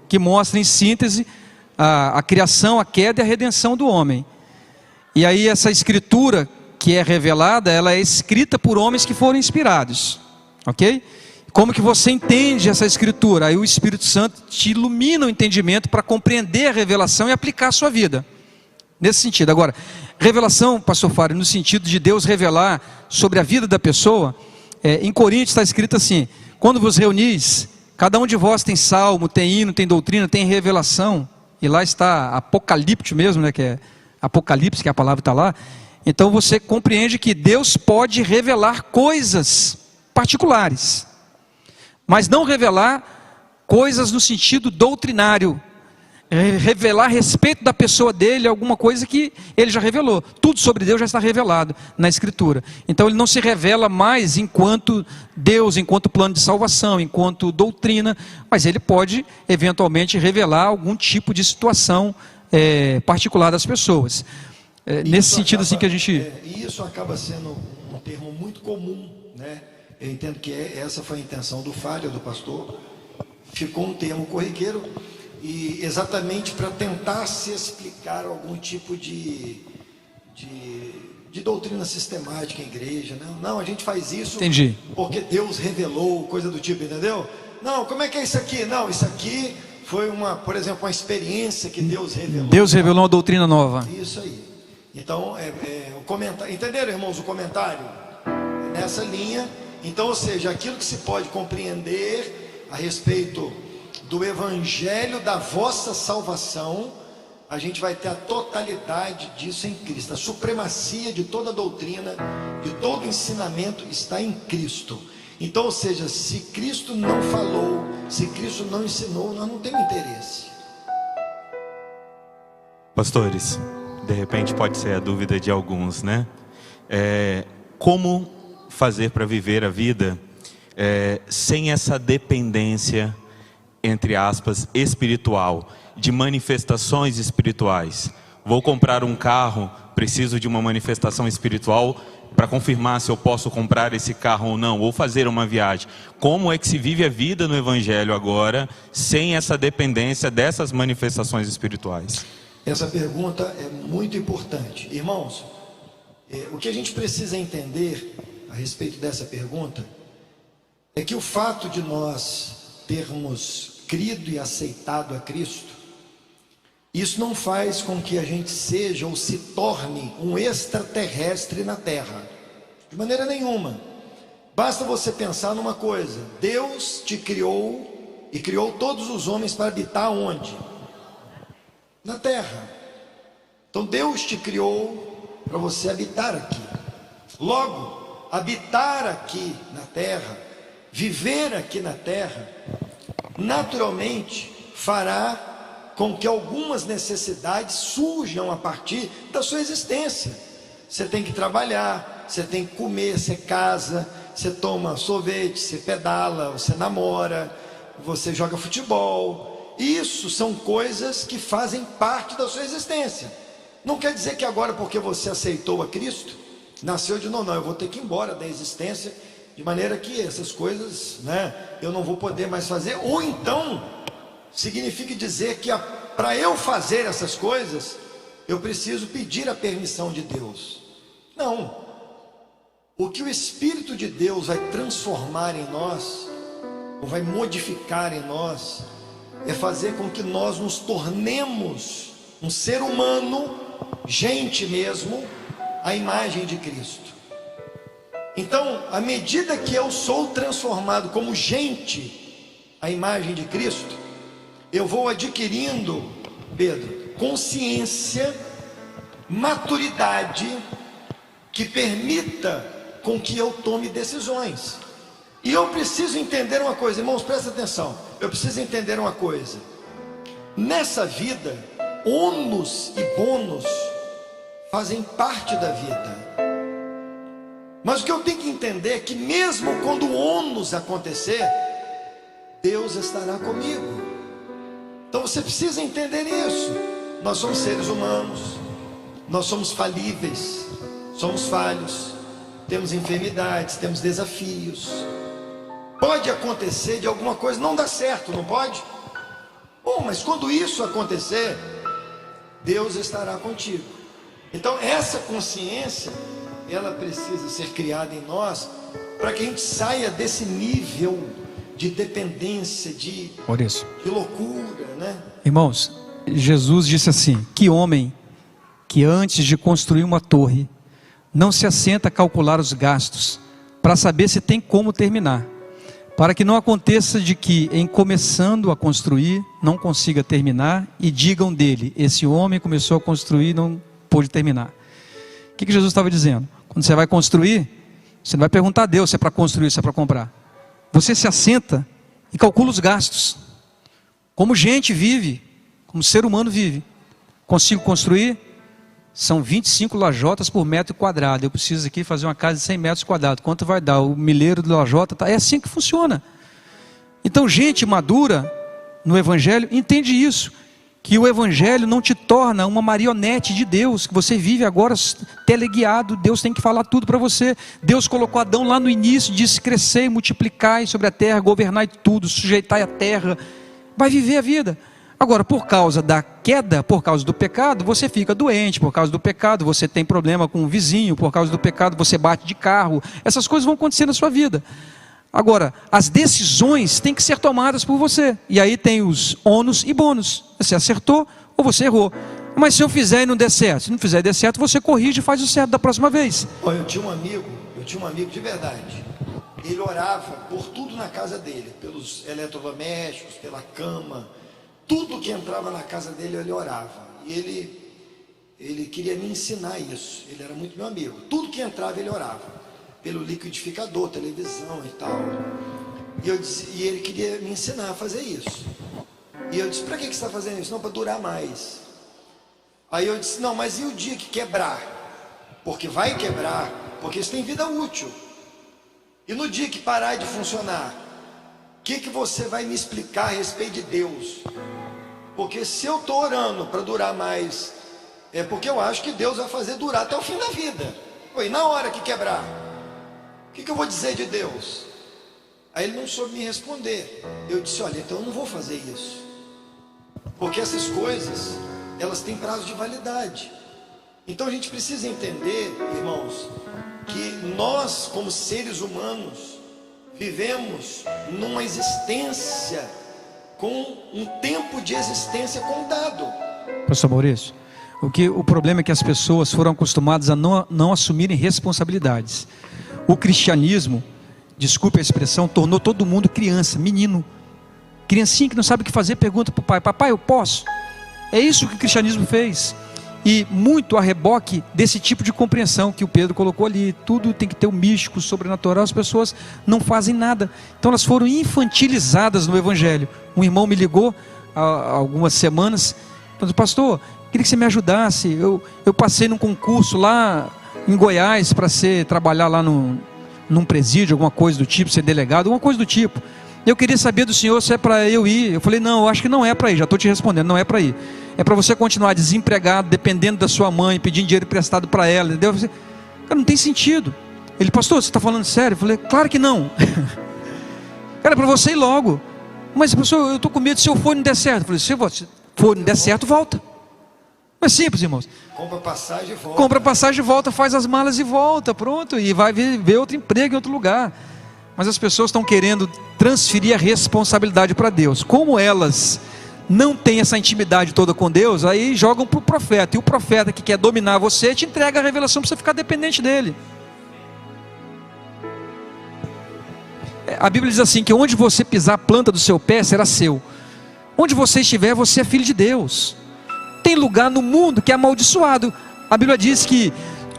que mostra em síntese a criação, a queda e a redenção do homem. E aí essa Escritura que é revelada, ela é escrita por homens que foram inspirados, ok? Como que você entende essa Escritura? Aí o Espírito Santo te ilumina o entendimento para compreender a revelação e aplicar a sua vida, nesse sentido. Agora, revelação, pastor Fário, no sentido de Deus revelar sobre a vida da pessoa, em Coríntios está escrito assim: quando vos reunis, cada um de vós tem salmo, tem hino, tem doutrina, tem revelação. E lá está Apocalipse mesmo, né, que é Apocalipse, que a palavra está lá. Então você compreende que Deus pode revelar coisas particulares, mas não revelar coisas no sentido doutrinário, revelar a respeito da pessoa dele, alguma coisa que ele já revelou. Tudo sobre Deus já está revelado na Escritura. Então ele não se revela mais enquanto Deus, enquanto plano de salvação, enquanto doutrina, mas ele pode eventualmente revelar algum tipo de situação particular das pessoas. Nesse sentido assim que a gente... Isso acaba sendo um termo muito comum, né? Eu entendo que essa foi a intenção do Fário, do pastor. Ficou um termo corriqueiro, e exatamente para tentar se explicar algum tipo de doutrina sistemática em igreja. Não, a gente faz isso. Entendi. Porque Deus revelou, coisa do tipo, entendeu? Não, como é que é isso aqui? Não, isso aqui foi por exemplo, uma experiência que Deus revelou. Deus revelou uma doutrina nova. Isso aí. Então, o comentário, entenderam, irmãos, o comentário? Nessa linha. Então, ou seja, aquilo que se pode compreender a respeito do evangelho da vossa salvação, a gente vai ter a totalidade disso em Cristo. A supremacia de toda doutrina, de todo ensinamento está em Cristo. Então, ou seja, se Cristo não falou, se Cristo não ensinou, nós não temos interesse. Pastores, de repente pode ser a dúvida de alguns, né? Como fazer para viver a vida sem essa dependência, entre aspas, espiritual? de manifestações espirituais. Vou comprar um carro, preciso de uma manifestação espiritual para confirmar se eu posso comprar esse carro ou não, ou fazer uma viagem. Como é que se vive a vida no Evangelho agora, sem essa dependência dessas manifestações espirituais? Essa pergunta é muito importante. Irmãos, o que a gente precisa entender a respeito dessa pergunta é que o fato de nós termos crido e aceitado a Cristo, isso não faz com que a gente seja ou se torne um extraterrestre na Terra, de maneira nenhuma. Basta você pensar numa coisa: Deus te criou e criou todos os homens para habitar onde? Na Terra. Então Deus te criou para você habitar aqui. Logo, habitar aqui na Terra, viver aqui na Terra, naturalmente fará com que algumas necessidades surjam a partir da sua existência. Você tem que trabalhar, você tem que comer, você casa, você toma sorvete, você pedala, você namora, você joga futebol. Isso são coisas que fazem parte da sua existência. Não quer dizer que agora, porque você aceitou a Cristo, nasceu de novo. Não, eu vou ter que ir embora da existência, de maneira que essas coisas, eu não vou poder mais fazer. Ou então significa dizer que para eu fazer essas coisas, eu preciso pedir a permissão de Deus. Não. O que o Espírito de Deus vai transformar em nós, ou vai modificar em nós, é fazer com que nós nos tornemos um ser humano, gente mesmo, à imagem de Cristo. Então, à medida que eu sou transformado como gente à imagem de Cristo, eu vou adquirindo, Pedro, consciência, maturidade, que permita com que eu tome decisões. E eu preciso entender uma coisa, irmãos, presta atenção. Eu preciso entender uma coisa. Nessa vida, ônus e bônus fazem parte da vida. Mas o que eu tenho que entender é que mesmo quando o ônus acontecer, Deus estará comigo. Então você precisa entender isso. Nós somos seres humanos, nós somos falíveis, somos falhos, temos enfermidades, temos desafios. Pode acontecer de alguma coisa não dar certo, não pode? Bom, mas quando isso acontecer, Deus estará contigo. Então essa consciência, ela precisa ser criada em nós, para que a gente saia desse nível de dependência, de loucura, Irmãos, Jesus disse assim: que homem que antes de construir uma torre não se assenta a calcular os gastos para saber se tem como terminar, para que não aconteça de que, em começando a construir, não consiga terminar e digam dele: esse homem começou a construir e não pôde terminar. O que Jesus estava dizendo? Quando você vai construir, você não vai perguntar a Deus se é para construir ou se é para comprar. Você se assenta e calcula os gastos, como gente vive, como ser humano vive. Consigo construir? São 25 lajotas por metro quadrado. Eu preciso aqui fazer uma casa de 100 metros quadrados. Quanto vai dar? O milheiro do lajota tá? É assim que funciona. Então, gente madura no Evangelho entende isso, que o Evangelho não te torna uma marionete de Deus, que você vive agora teleguiado. Deus tem que falar tudo para você. Deus colocou Adão lá no início, disse: crescei, multiplicai sobre a terra, governai tudo, sujeitai a terra. Vai viver a vida. Agora, por causa da queda, por causa do pecado, você fica doente. Por causa do pecado, você tem problema com o vizinho. Por causa do pecado, você bate de carro. Essas coisas vão acontecer na sua vida. Agora, as decisões têm que ser tomadas por você. E aí tem os ônus e bônus. Você acertou ou você errou. Mas se eu fizer e não der certo, se não fizer e der certo, você corrige e faz o certo da próxima vez. Olha, eu tinha um amigo de verdade. Ele orava por tudo na casa dele, pelos eletrodomésticos, pela cama, tudo que entrava na casa dele ele orava. E ele queria me ensinar isso. Ele era muito meu amigo. Tudo que entrava ele orava, pelo liquidificador, televisão e tal. E ele queria me ensinar a fazer isso. E eu disse: para que você está fazendo isso? Não, para durar mais. Aí eu disse: não, mas e o dia que quebrar? Porque vai quebrar, porque isso tem vida útil. E no dia que parar de funcionar, o que você vai me explicar a respeito de Deus? Porque se eu estou orando para durar mais, é porque eu acho que Deus vai fazer durar até o fim da vida. E na hora que quebrar, o que eu vou dizer de Deus? Aí ele não soube me responder. Eu disse, olha, então eu não vou fazer isso. Porque essas coisas, elas têm prazo de validade. Então a gente precisa entender, irmãos, que nós, como seres humanos, vivemos numa existência com um tempo de existência contado. Pastor Maurício, o problema é que as pessoas foram acostumadas a não assumirem responsabilidades. O cristianismo, desculpe a expressão, tornou todo mundo criança, menino. Criancinha que não sabe o que fazer, pergunta para o pai, papai, eu posso? É isso que o cristianismo fez. E muito a reboque desse tipo de compreensão que o Pedro colocou ali. Tudo tem que ter o místico, o sobrenatural. As pessoas não fazem nada. Então elas foram infantilizadas no Evangelho. Um irmão me ligou há algumas semanas, falou, pastor, queria que você me ajudasse. Eu passei num concurso lá em Goiás para trabalhar lá num presídio, alguma coisa do tipo, ser delegado, alguma coisa do tipo. Eu queria saber do senhor se é para eu ir. Eu falei, não, eu acho que não é para ir, já estou te respondendo, não é para ir. É para você continuar desempregado, dependendo da sua mãe, pedindo dinheiro emprestado para ela, entendeu? Eu falei, cara, não tem sentido. Ele, pastor, você está falando sério? Eu falei, claro que não. Cara, é para você ir logo. Mas, pastor, eu estou com medo, se eu for e não der certo. Eu falei, se você for e não der certo, volta. É simples, irmãos. Compra passagem e volta. Compra passagem e volta, faz as malas e volta, pronto. E vai ver outro emprego em outro lugar. Mas as pessoas estão querendo transferir a responsabilidade para Deus. Como elas não têm essa intimidade toda com Deus, aí jogam para o profeta. E o profeta que quer dominar você, te entrega a revelação para você ficar dependente dele. A Bíblia diz assim, que onde você pisar a planta do seu pé, será seu. Onde você estiver, você é filho de Deus. Tem lugar no mundo que é amaldiçoado. A Bíblia diz que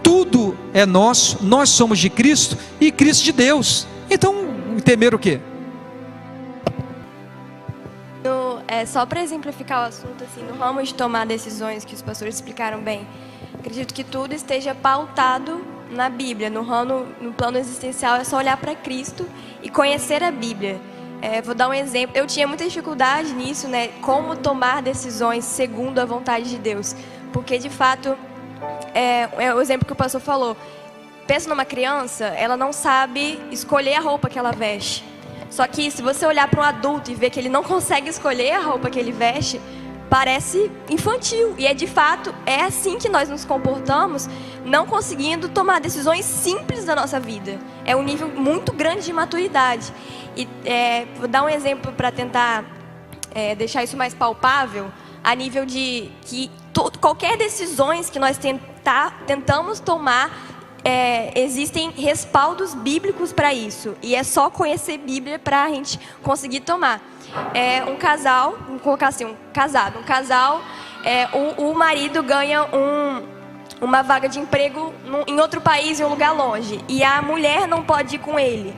tudo é nosso, nós somos de Cristo e Cristo de Deus. Então, temer o quê? Só para exemplificar o assunto, assim, no ramo de tomar decisões que os pastores explicaram bem, acredito que tudo esteja pautado na Bíblia. No plano existencial é só olhar para Cristo e conhecer a Bíblia. Vou dar um exemplo. Eu tinha muita dificuldade nisso, né? Como tomar decisões segundo a vontade de Deus. Porque, de fato, é o exemplo que o pastor falou. Pensa numa criança, ela não sabe escolher a roupa que ela veste. Só que se você olhar para um adulto e ver que ele não consegue escolher a roupa que ele veste, parece infantil. E de fato, é assim que nós nos comportamos, não conseguindo tomar decisões simples da nossa vida. É um nível muito grande de maturidade. E vou dar um exemplo para tentar deixar isso mais palpável, a nível de que qualquer decisões que nós tentamos tomar, existem respaldos bíblicos para isso. E é só conhecer Bíblia para a gente conseguir tomar. Um casal, vamos colocar assim, um casal, o marido ganha uma vaga de emprego em outro país, em um lugar longe, e a mulher não pode ir com ele.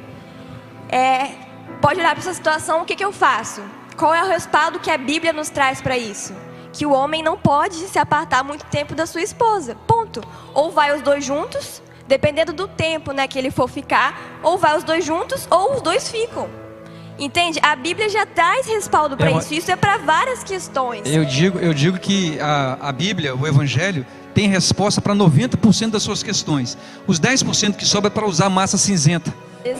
Pode olhar para essa situação, o que eu faço? Qual é o respaldo que a Bíblia nos traz para isso? Que o homem não pode se apartar muito tempo da sua esposa, ponto. Ou vai os dois juntos, dependendo do tempo, né, que ele for ficar, ou vai os dois juntos, ou os dois ficam. Entende? A Bíblia já traz respaldo para isso. Isso é para várias questões. Eu digo que a Bíblia, o Evangelho, tem resposta para 90% das suas questões. Os 10% que sobra é para usar massa cinzenta.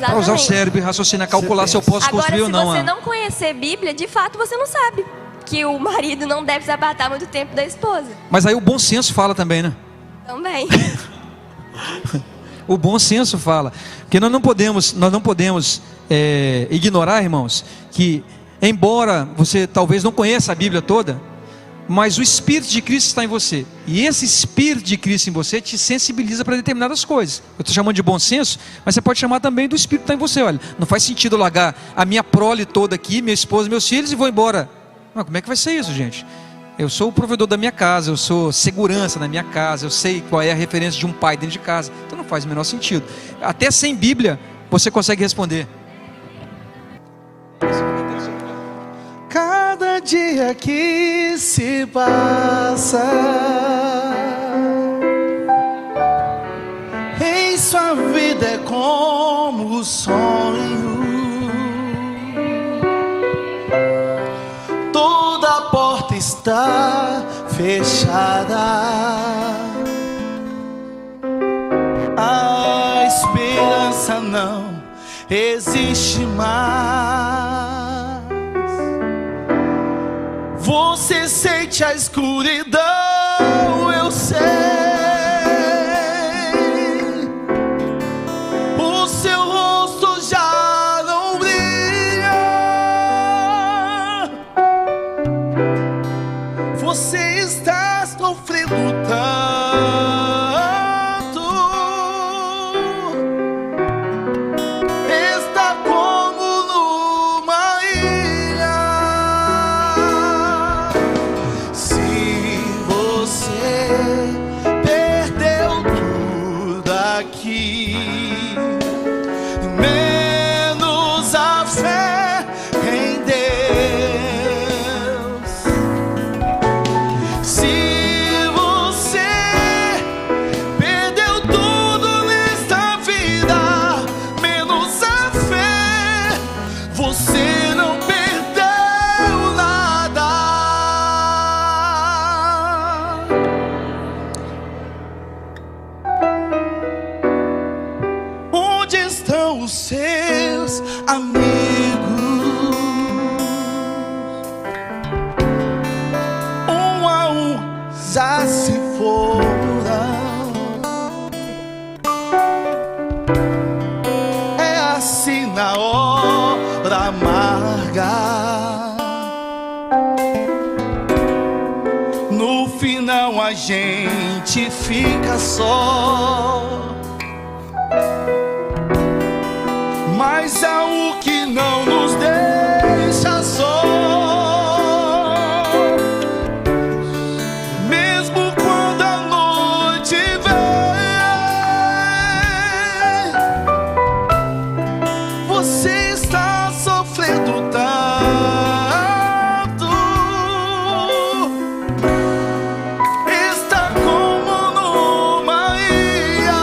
Para usar o cérebro e raciocinar, calcular se eu posso construir ou não. Agora, se você não conhecer Bíblia, de fato você não sabe que o marido não deve se apartar muito tempo da esposa. Mas aí o bom senso fala também, né? Também. O bom senso fala. Porque nós não podemos ignorar, irmãos, que embora você talvez não conheça a Bíblia toda, mas o Espírito de Cristo está em você. E esse Espírito de Cristo em você te sensibiliza para determinadas coisas. Eu estou chamando de bom senso, mas você pode chamar também do Espírito que está em você. Olha, não faz sentido eu largar a minha prole toda aqui, minha esposa, meus filhos, e vou embora. Mas como é que vai ser isso, gente? Eu sou o provedor da minha casa, eu sou segurança na minha casa, eu sei qual é a referência de um pai dentro de casa. Então não faz o menor sentido. Até sem Bíblia, você consegue responder. Cada dia que se passa em sua vida é como um sonho. Toda porta está porta fechada. A esperança não existe mais. Você sente a escuridão, eu sei. O seu rosto já não brilha. Você está sofrendo tanto. Está como numa ilha. Se você perdeu tudo aqui, menos a fé em Deus. Se você perdeu tudo nesta vida, menos a fé, você não perdeu nada. Onde estão os seus amigos? Um a um já se foram. É assim na hora amarga. No final a gente fica só. Mas há o que não nos deixa só. Mesmo quando a noite vem, você está sofrendo tanto. Está como numa ilha.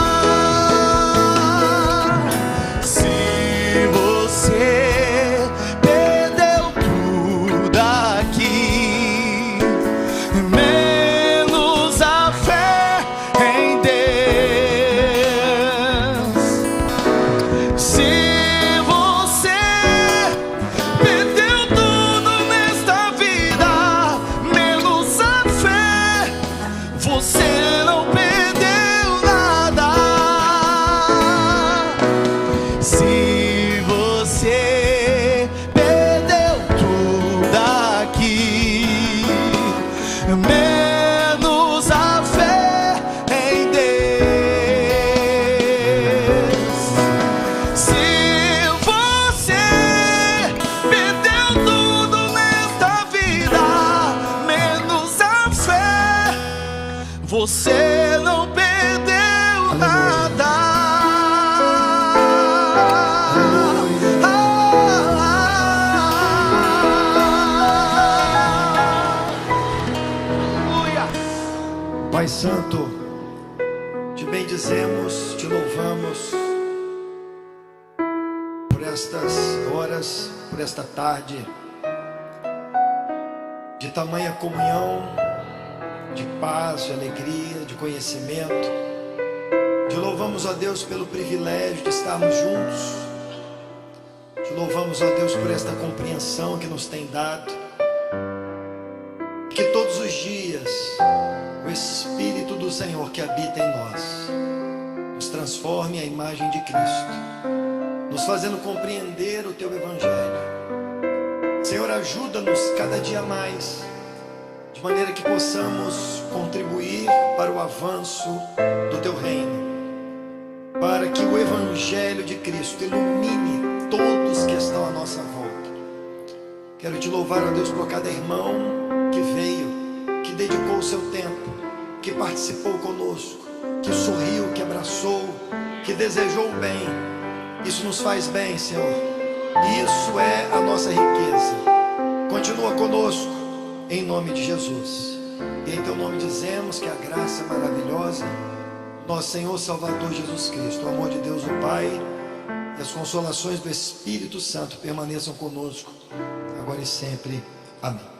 Se você perdeu tudo aqui, menos a fé em Deus. Se você perdeu tudo nesta vida, menos a fé, você não perdeu nada. Se você perdeu tudo aqui, menos a fé em Deus. Se você perdeu tudo nesta vida, menos a fé, você não perdeu nada. Pai Santo, te bendizemos, te louvamos por estas horas, por esta tarde de tamanha comunhão, de paz, de alegria, de conhecimento. Te louvamos, ó Deus, pelo privilégio de estarmos juntos. Te louvamos, ó Deus, por esta compreensão que nos tem dado. Que todos os dias o Espírito do Senhor que habita em nós nos transforme à imagem de Cristo, nos fazendo compreender o Teu Evangelho. Senhor, ajuda-nos cada dia mais, de maneira que possamos contribuir para o avanço do Teu reino, para que o Evangelho de Cristo ilumine todos que estão à nossa volta. Quero Te louvar, ó Deus, por cada irmão que veio, que dedicou o seu tempo, que participou conosco, que sorriu, que abraçou, que desejou o bem. Isso nos faz bem, Senhor. Isso é a nossa riqueza. Continua conosco, em nome de Jesus. E em Teu nome dizemos que a graça maravilhosa, nosso Senhor Salvador Jesus Cristo, o amor de Deus o Pai e as consolações do Espírito Santo permaneçam conosco, agora e sempre. Amém.